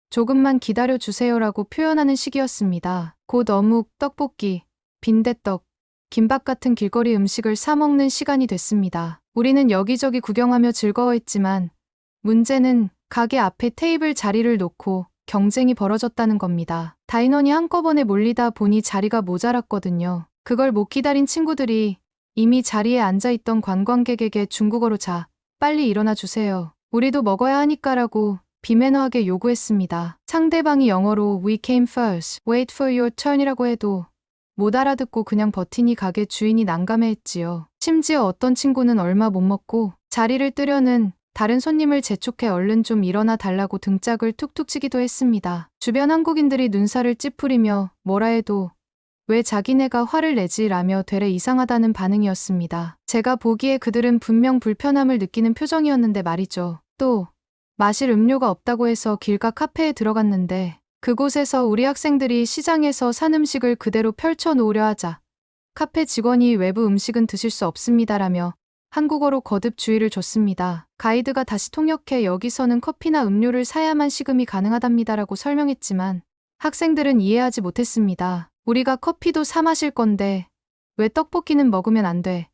조금만 기다려 주세요라고 표현하는 식이었습니다. 곧 어묵, 떡볶이, 빈대떡, 김밥 같은 길거리 음식을 사 먹는 시간이 됐습니다. 우리는 여기저기 구경하며 즐거워했지만 문제는 가게 앞에 테이블 자리를 놓고 경쟁이 벌어졌다는 겁니다. 다인원이 한꺼번에 몰리다 보니 자리가 모자랐거든요. 그걸 못 기다린 친구들이 이미 자리에 앉아있던 관광객에게 중국어로 자, 빨리 일어나 주세요. 우리도 먹어야 하니까라고 비매너하게 요구했습니다. 상대방이 영어로 We came first, wait for your turn이라고 해도 못 알아듣고 그냥 버티니 가게 주인이 난감해했지요. 심지어 어떤 친구는 얼마 못 먹고 자리를 뜨려는 다른 손님을 재촉해 얼른 좀 일어나 달라고 등짝을 툭툭 치기도 했습니다. 주변 한국인들이 눈살을 찌푸리며 뭐라 해도 왜 자기네가 화를 내지 라며 되레 이상하다는 반응이었습니다. 제가 보기에 그들은 분명 불편함을 느끼는 표정이었는데 말이죠. 또 마실 음료가 없다고 해서 길가 카페에 들어갔는데 그곳에서 우리 학생들이 시장에서 산 음식을 그대로 펼쳐 놓으려 하자 카페 직원이 외부 음식은 드실 수 없습니다라며 한국어로 거듭 주의를 줬습니다. 가이드가 다시 통역해 여기서는 커피나 음료를 사야만 시금이 가능하답니다라고 설명했지만 학생들은 이해하지 못했습니다. 우리가 커피도 사 마실 건데 왜 떡볶이는 먹으면 안 돼?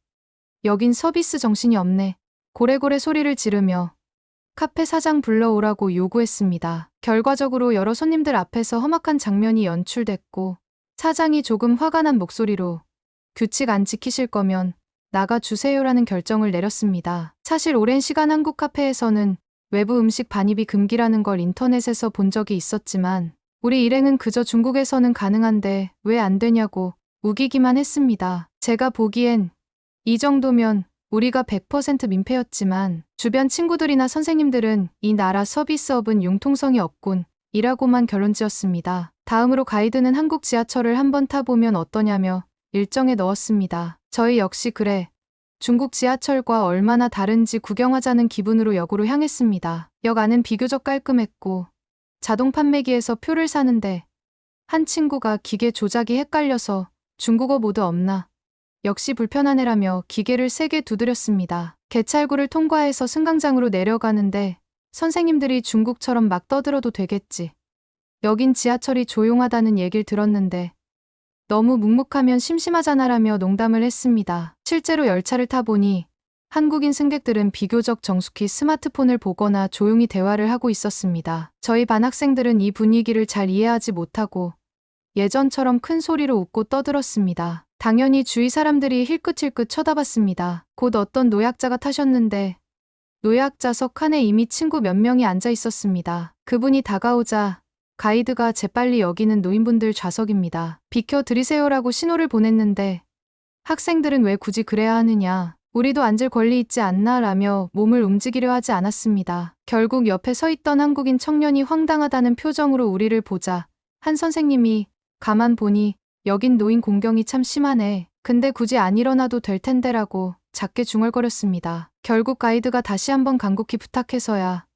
여긴 서비스 정신이 없네. 고래고래 소리를 지르며 카페 사장 불러오라고 요구했습니다. 결과적으로 여러 손님들 앞에서 험악한 장면이 연출됐고 사장이 조금 화가 난 목소리로 규칙 안 지키실 거면 나가주세요라는 결정을 내렸습니다. 사실 오랜 시간 한국 카페에서는 외부 음식 반입이 금기라는 걸 인터넷에서 본 적이 있었지만 우리 일행은 그저 중국에서는 가능한데 왜 안 되냐고 우기기만 했습니다. 제가 보기엔 이 정도면 우리가 100% 민폐였지만 주변 친구들이나 선생님들은 이 나라 서비스업은 융통성이 없군 이라고만 결론지었습니다. 다음으로 가이드는 한국 지하철을 한번 타보면 어떠냐며 일정에 넣었습니다. 저희 역시 그래. 중국 지하철과 얼마나 다른지 구경하자는 기분으로 역으로 향했습니다. 역 안은 비교적 깔끔했고 자동 판매기에서 표를 사는데 한 친구가 기계 조작이 헷갈려서 중국어 모드 없나? 역시 불편하네라며 기계를 3개 두드렸습니다. 개찰구를 통과해서 승강장으로 내려가는데 선생님들이 중국처럼 막 떠들어도 되겠지. 여긴 지하철이 조용하다는 얘길 들었는데 너무 묵묵하면 심심하잖아라며 농담을 했습니다. 실제로 열차를 타보니 한국인 승객들은 비교적 정숙히 스마트폰을 보거나 조용히 대화를 하고 있었습니다. 저희 반 학생들은 이 분위기를 잘 이해하지 못하고 예전처럼 큰 소리로 웃고 떠들었습니다. 당연히 주위 사람들이 힐끗힐끗 쳐다봤습니다. 곧 어떤 노약자가 타셨는데 노약자석 칸에 이미 친구 몇 명이 앉아 있었습니다. 그분이 다가오자 가이드가 재빨리 여기는 노인분들 좌석입니다. 비켜드리세요라고 신호를 보냈는데 학생들은 왜 굳이 그래야 하느냐. 우리도 앉을 권리 있지 않나 라며 몸을 움직이려 하지 않았습니다. 결국 옆에 서 있던 한국인 청년이 황당하다는 표정으로 우리를 보자 한 선생님이 가만 보니 여긴 노인 공경이 참 심하네. 근데 굳이 안 일어나도 될 텐데라고 작게 중얼거렸습니다. 결국 가이드가 다시 한번 간곡히 부탁해서야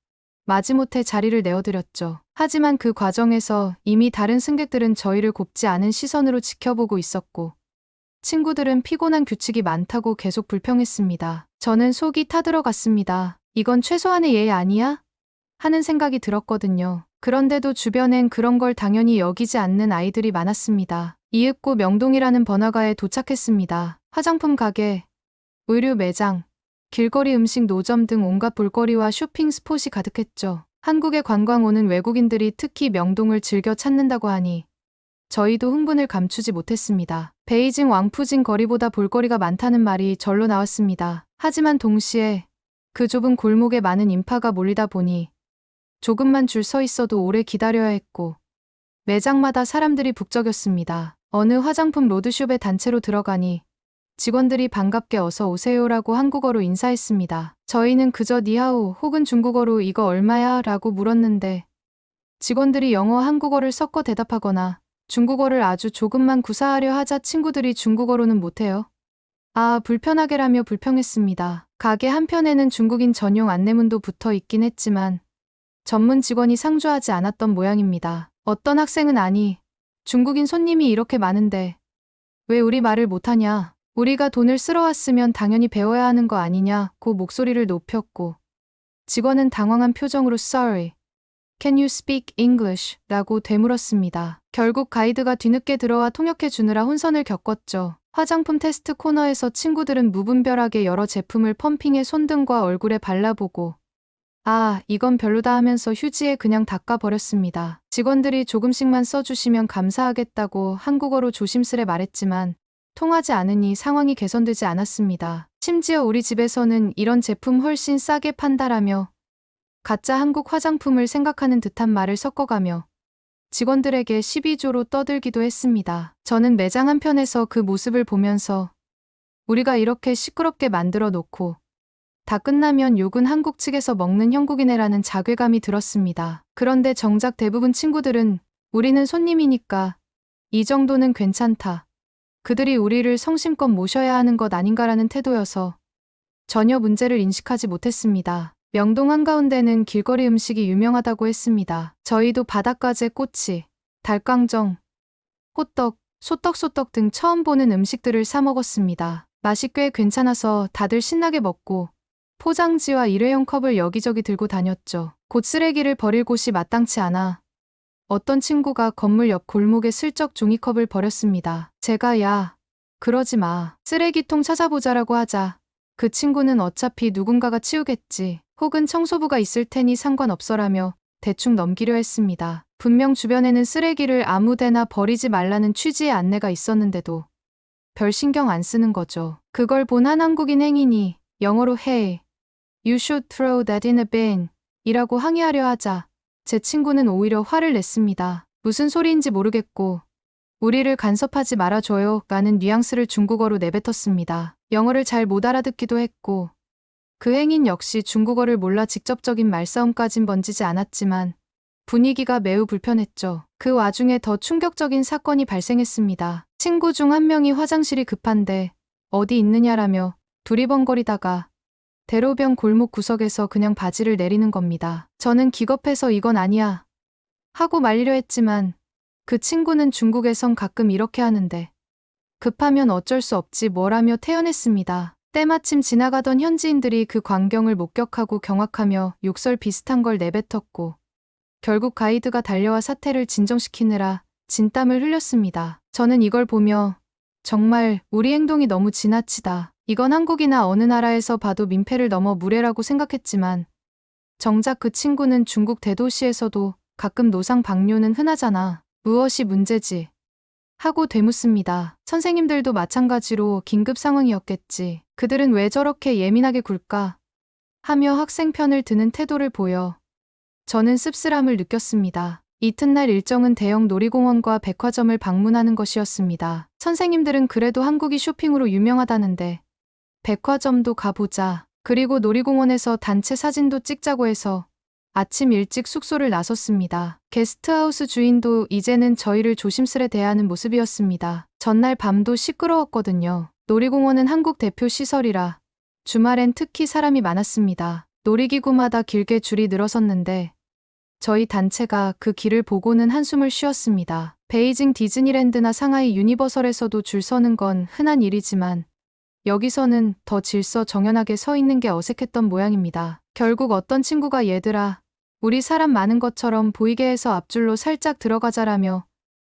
마지못해 자리를 내어드렸죠. 하지만 그 과정에서 이미 다른 승객들은 저희를 곱지 않은 시선으로 지켜보고 있었고 친구들은 피곤한 규칙이 많다고 계속 불평했습니다. 저는 속이 타들어갔습니다. 이건 최소한의 예의 아니야? 하는 생각이 들었거든요. 그런데도 주변엔 그런 걸 당연히 여기지 않는 아이들이 많았습니다. 이윽고 명동이라는 번화가에 도착했습니다. 화장품 가게, 의류 매장, 길거리 음식 노점 등 온갖 볼거리와 쇼핑 스폿이 가득했죠. 한국에 관광 오는 외국인들이 특히 명동을 즐겨 찾는다고 하니 저희도 흥분을 감추지 못했습니다. 베이징 왕푸진 거리보다 볼거리가 많다는 말이 절로 나왔습니다. 하지만 동시에 그 좁은 골목에 많은 인파가 몰리다 보니 조금만 줄 서 있어도 오래 기다려야 했고 매장마다 사람들이 북적였습니다. 어느 화장품 로드숍에 단체로 들어가니 직원들이 반갑게 어서 오세요라고 한국어로 인사했습니다. 저희는 그저 니하오 혹은 중국어로 이거 얼마야? 라고 물었는데 직원들이 영어 한국어를 섞어 대답하거나 중국어를 아주 조금만 구사하려 하자 친구들이 중국어로는 못해요. 아, 불편하게라며 불평했습니다. 가게 한편에는 중국인 전용 안내문도 붙어 있긴 했지만 전문 직원이 상주하지 않았던 모양입니다. 어떤 학생은 아니, 중국인 손님이 이렇게 많은데 왜 우리 말을 못하냐? 우리가 돈을 쓰러 왔으면 당연히 배워야 하는 거 아니냐고 목소리를 높였고 직원은 당황한 표정으로 Sorry, can you speak English? 라고 되물었습니다. 결국 가이드가 뒤늦게 들어와 통역해 주느라 혼선을 겪었죠. 화장품 테스트 코너에서 친구들은 무분별하게 여러 제품을 펌핑해 손등과 얼굴에 발라보고 아, 이건 별로다 하면서 휴지에 그냥 닦아버렸습니다. 직원들이 조금씩만 써주시면 감사하겠다고 한국어로 조심스레 말했지만 통하지 않으니 상황이 개선되지 않았습니다. 심지어 우리 집에서는 이런 제품 훨씬 싸게 판다라며 가짜 한국 화장품을 생각하는 듯한 말을 섞어가며 직원들에게 시비조로 떠들기도 했습니다. 저는 매장 한편에서 그 모습을 보면서 우리가 이렇게 시끄럽게 만들어 놓고 다 끝나면 욕은 한국 측에서 먹는 형국이네라는 자괴감이 들었습니다. 그런데 정작 대부분 친구들은 우리는 손님이니까 이 정도는 괜찮다. 그들이 우리를 성심껏 모셔야 하는 것 아닌가라는 태도여서 전혀 문제를 인식하지 못했습니다. 명동 한가운데는 길거리 음식이 유명하다고 했습니다. 저희도 바닷가재 꼬치, 닭강정, 호떡, 소떡소떡 등 처음 보는 음식들을 사 먹었습니다. 맛이 꽤 괜찮아서 다들 신나게 먹고 포장지와 일회용 컵을 여기저기 들고 다녔죠. 곧 쓰레기를 버릴 곳이 마땅치 않아 어떤 친구가 건물 옆 골목에 슬쩍 종이컵을 버렸습니다. 제가 야, 그러지 마. 쓰레기통 찾아보자라고 하자 그 친구는 어차피 누군가가 치우겠지 혹은 청소부가 있을 테니 상관없어라며 대충 넘기려 했습니다. 분명 주변에는 쓰레기를 아무데나 버리지 말라는 취지의 안내가 있었는데도 별 신경 안 쓰는 거죠. 그걸 본 한 한국인 행인이 영어로 Hey, you should throw that in a bin 이라고 항의하려 하자 제 친구는 오히려 화를 냈습니다. 무슨 소리인지 모르겠고 우리를 간섭하지 말아줘요 라는 뉘앙스를 중국어로 내뱉었습니다. 영어를 잘 못 알아듣기도 했고 그 행인 역시 중국어를 몰라 직접적인 말싸움까진 번지지 않았지만 분위기가 매우 불편했죠. 그 와중에 더 충격적인 사건이 발생했습니다. 친구 중 한 명이 화장실이 급한데 어디 있느냐라며 두리번거리다가 대로변 골목 구석에서 그냥 바지를 내리는 겁니다. 저는 기겁해서 이건 아니야 하고 말리려 했지만 그 친구는 중국에선 가끔 이렇게 하는데 급하면 어쩔 수 없지 뭐라며 태연했습니다. 때마침 지나가던 현지인들이 그 광경을 목격하고 경악하며 욕설 비슷한 걸 내뱉었고 결국 가이드가 달려와 사태를 진정시키느라 진땀을 흘렸습니다. 저는 이걸 보며 정말 우리 행동이 너무 지나치다. 이건 한국이나 어느 나라에서 봐도 민폐를 넘어 무례라고 생각했지만 정작 그 친구는 중국 대도시에서도 가끔 노상 방뇨는 흔하잖아. 무엇이 문제지? 하고 되묻습니다. 선생님들도 마찬가지로 긴급 상황이었겠지. 그들은 왜 저렇게 예민하게 굴까? 하며 학생 편을 드는 태도를 보여 저는 씁쓸함을 느꼈습니다. 이튿날 일정은 대형 놀이공원과 백화점을 방문하는 것이었습니다. 선생님들은 그래도 한국이 쇼핑으로 유명하다는데 백화점도 가보자. 그리고 놀이공원에서 단체 사진도 찍자고 해서 아침 일찍 숙소를 나섰습니다. 게스트하우스 주인도 이제는 저희를 조심스레 대하는 모습이었습니다. 전날 밤도 시끄러웠거든요. 놀이공원은 한국 대표 시설이라 주말엔 특히 사람이 많았습니다. 놀이기구마다 길게 줄이 늘어섰는데 저희 단체가 그 길을 보고는 한숨을 쉬었습니다. 베이징 디즈니랜드나 상하이 유니버설에서도 줄 서는 건 흔한 일이지만 여기서는 더 질서정연하게 서 있는 게 어색했던 모양입니다. 결국 어떤 친구가 얘들아, 우리 사람 많은 것처럼 보이게 해서 앞줄로 살짝 들어가자라며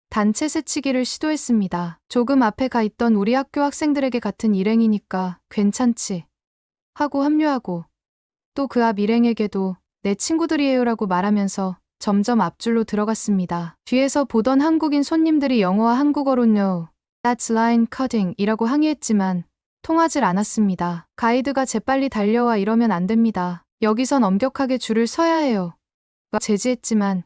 단체 새치기를 시도했습니다. 조금 앞에 가 있던 우리 학교 학생들에게 같은 일행이니까 괜찮지 하고 합류하고 또 그 앞 일행에게도 내 친구들이에요라고 말하면서 점점 앞줄로 들어갔습니다. 뒤에서 보던 한국인 손님들이 영어와 한국어로 No, that's line cutting 이라고 항의했지만 통하질 않았습니다. 가이드가 재빨리 달려와 이러면 안 됩니다. 여기선 엄격하게 줄을 서야 해요. 제지했지만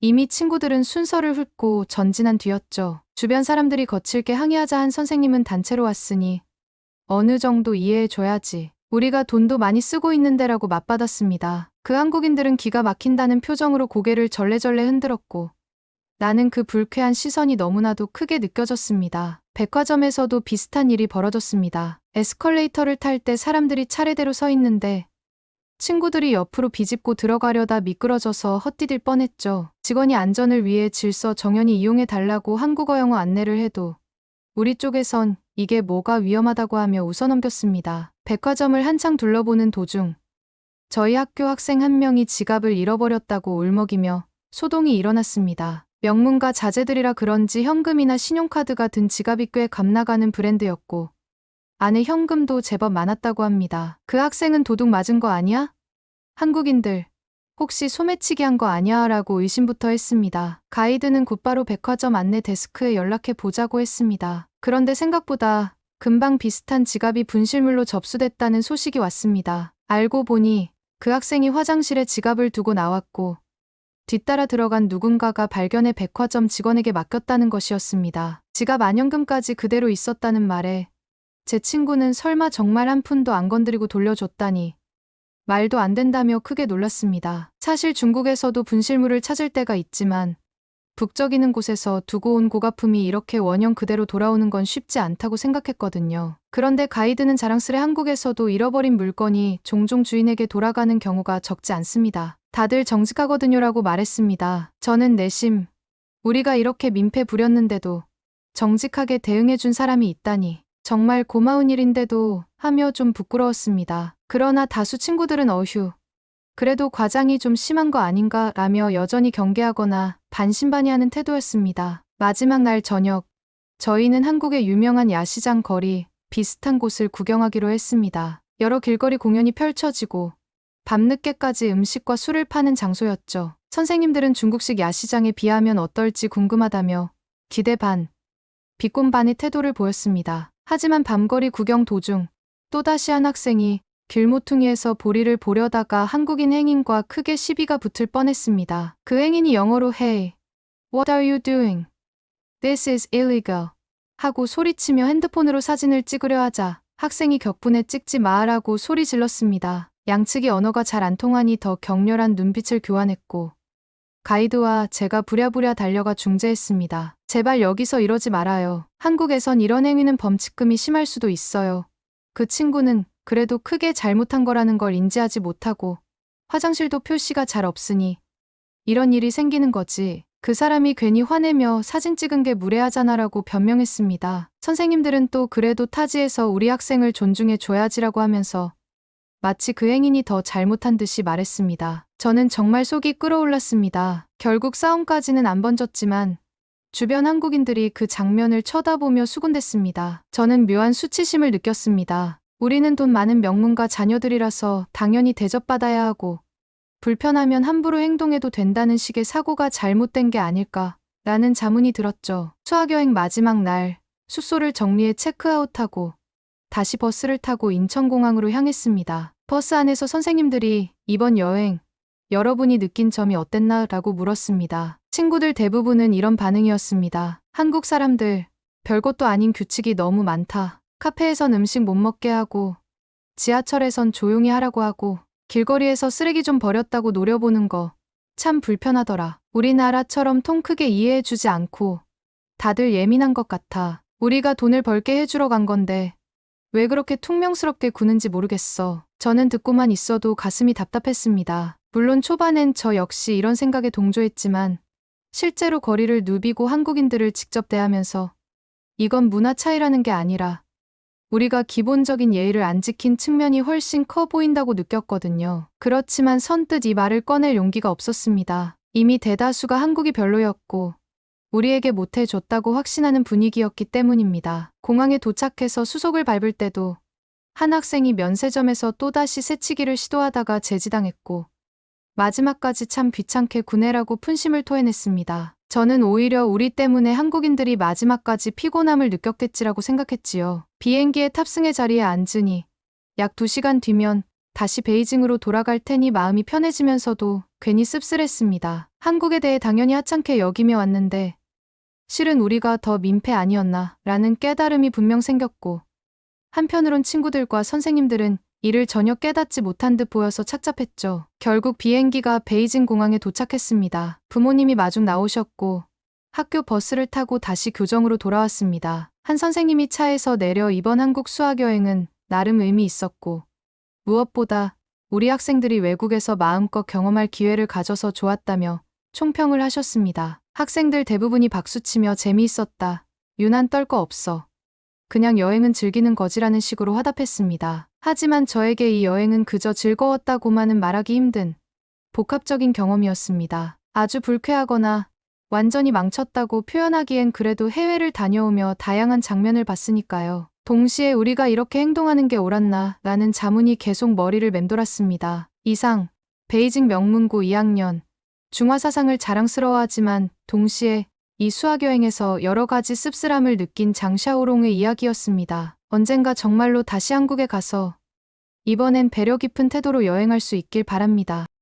이미 친구들은 순서를 훑고 전진한 뒤였죠. 주변 사람들이 거칠게 항의하자 한 선생님은 단체로 왔으니 어느 정도 이해해줘야지. 우리가 돈도 많이 쓰고 있는데라고 맞받았습니다. 그 한국인들은 기가 막힌다는 표정으로 고개를 절레절레 흔들었고 나는 그 불쾌한 시선이 너무나도 크게 느껴졌습니다. 백화점에서도 비슷한 일이 벌어졌습니다. 에스컬레이터를 탈 때 사람들이 차례대로 서 있는데 친구들이 옆으로 비집고 들어가려다 미끄러져서 헛디딜 뻔했죠. 직원이 안전을 위해 질서 정연히 이용해 달라고 한국어 영어 안내를 해도 우리 쪽에선 이게 뭐가 위험하다고 하며 웃어넘겼습니다. 백화점을 한창 둘러보는 도중 저희 학교 학생 한 명이 지갑을 잃어버렸다고 울먹이며 소동이 일어났습니다. 명문가 자제들이라 그런지 현금이나 신용카드가 든 지갑이 꽤 값나가는 브랜드였고 안에 현금도 제법 많았다고 합니다. 그 학생은 도둑 맞은 거 아니야? 한국인들 혹시 소매치기 한 거 아니야? 라고 의심부터 했습니다. 가이드는 곧바로 백화점 안내 데스크에 연락해 보자고 했습니다. 그런데 생각보다 금방 비슷한 지갑이 분실물로 접수됐다는 소식이 왔습니다. 알고 보니 그 학생이 화장실에 지갑을 두고 나왔고 뒤따라 들어간 누군가가 발견해 백화점 직원에게 맡겼다는 것이었습니다. 지갑 안현금까지 그대로 있었다는 말에 제 친구는 설마 정말 한 푼도 안 건드리고 돌려줬다니 말도 안 된다며 크게 놀랐습니다. 사실 중국에서도 분실물을 찾을 때가 있지만 북적이는 곳에서 두고 온 고가품이 이렇게 원형 그대로 돌아오는 건 쉽지 않다고 생각했거든요. 그런데 가이드는 자랑스레 한국에서도 잃어버린 물건이 종종 주인에게 돌아가는 경우가 적지 않습니다. 다들 정직하거든요라고 말했습니다. 저는 내심 우리가 이렇게 민폐 부렸는데도 정직하게 대응해준 사람이 있다니 정말 고마운 일인데도 하며 좀 부끄러웠습니다. 그러나 다수 친구들은 어휴 그래도 과장이 좀 심한 거 아닌가 라며 여전히 경계하거나 반신반의하는 태도였습니다. 마지막 날 저녁 저희는 한국의 유명한 야시장 거리 비슷한 곳을 구경하기로 했습니다. 여러 길거리 공연이 펼쳐지고 밤늦게까지 음식과 술을 파는 장소였죠. 선생님들은 중국식 야시장에 비하면 어떨지 궁금하다며 기대 반, 비꼰 반의 태도를 보였습니다. 하지만 밤거리 구경 도중 또다시 한 학생이 길모퉁이에서 보리를 보려다가 한국인 행인과 크게 시비가 붙을 뻔했습니다. 그 행인이 영어로 Hey, what are you doing? This is illegal. 하고 소리치며 핸드폰으로 사진을 찍으려 하자 학생이 격분해 찍지 마라고 소리 질렀습니다. 양측이 언어가 잘 안 통하니 더 격렬한 눈빛을 교환했고 가이드와 제가 부랴부랴 달려가 중재했습니다. 제발 여기서 이러지 말아요. 한국에선 이런 행위는 범칙금이 심할 수도 있어요. 그 친구는 그래도 크게 잘못한 거라는 걸 인지하지 못하고 화장실도 표시가 잘 없으니 이런 일이 생기는 거지. 그 사람이 괜히 화내며 사진 찍은 게 무례하잖아라고 변명했습니다. 선생님들은 또 그래도 타지에서 우리 학생을 존중해 줘야지라고 하면서 마치 그 행인이 더 잘못한 듯이 말했습니다. 저는 정말 속이 끓어올랐습니다. 결국 싸움까지는 안 번졌지만 주변 한국인들이 그 장면을 쳐다보며 수군댔습니다. 저는 묘한 수치심을 느꼈습니다. 우리는 돈 많은 명문가 자녀들이라서 당연히 대접받아야 하고 불편하면 함부로 행동해도 된다는 식의 사고가 잘못된 게 아닐까라는 자문이 들었죠. 수학여행 마지막 날 숙소를 정리해 체크아웃하고 다시 버스를 타고 인천공항으로 향했습니다. 버스 안에서 선생님들이 이번 여행 여러분이 느낀 점이 어땠나라고 물었습니다. 친구들 대부분은 이런 반응이었습니다. 한국 사람들 별것도 아닌 규칙이 너무 많다. 카페에선 음식 못 먹게 하고 지하철에선 조용히 하라고 하고 길거리에서 쓰레기 좀 버렸다고 노려보는 거 참 불편하더라. 우리나라처럼 통 크게 이해해주지 않고 다들 예민한 것 같아. 우리가 돈을 벌게 해주러 간 건데 왜 그렇게 퉁명스럽게 구는지 모르겠어. 저는 듣고만 있어도 가슴이 답답했습니다. 물론 초반엔 저 역시 이런 생각에 동조했지만 실제로 거리를 누비고 한국인들을 직접 대하면서 이건 문화 차이라는 게 아니라 우리가 기본적인 예의를 안 지킨 측면이 훨씬 커 보인다고 느꼈거든요. 그렇지만 선뜻 이 말을 꺼낼 용기가 없었습니다. 이미 대다수가 한국이 별로였고 우리에게 못해줬다고 확신하는 분위기였기 때문입니다. 공항에 도착해서 수속을 밟을 때도 한 학생이 면세점에서 또다시 새치기를 시도하다가 제지당했고 마지막까지 참 귀찮게 구내라고 분심을 토해냈습니다. 저는 오히려 우리 때문에 한국인들이 마지막까지 피곤함을 느꼈겠지라고 생각했지요. 비행기에 탑승의 자리에 앉으니 약 2시간 뒤면 다시 베이징으로 돌아갈 테니 마음이 편해지면서도 괜히 씁쓸했습니다. 한국에 대해 당연히 하찮게 여기며 왔는데 실은 우리가 더 민폐 아니었나 라는 깨달음이 분명 생겼고 한편으론 친구들과 선생님들은 이를 전혀 깨닫지 못한 듯 보여서 착잡했죠. 결국 비행기가 베이징 공항에 도착했습니다. 부모님이 마중 나오셨고 학교 버스를 타고 다시 교정으로 돌아왔습니다. 한 선생님이 차에서 내려 이번 한국 수학여행은 나름 의미 있었고 무엇보다 우리 학생들이 외국에서 마음껏 경험할 기회를 가져서 좋았다며 총평을 하셨습니다. 학생들 대부분이 박수치며 재미있었다. 유난 떨 거 없어. 그냥 여행은 즐기는 거지라는 식으로 화답했습니다. 하지만 저에게 이 여행은 그저 즐거웠다고만은 말하기 힘든 복합적인 경험이었습니다. 아주 불쾌하거나 완전히 망쳤다고 표현하기엔 그래도 해외를 다녀오며 다양한 장면을 봤으니까요. 동시에 우리가 이렇게 행동하는 게 옳았나 라는 자문이 계속 머리를 맴돌았습니다. 이상, 베이징 명문고 2학년, 중화사상을 자랑스러워하지만 동시에 이 수학여행에서 여러 가지 씁쓸함을 느낀 장샤오롱의 이야기였습니다. 언젠가 정말로 다시 한국에 가서 이번엔 배려 깊은 태도로 여행할 수 있길 바랍니다.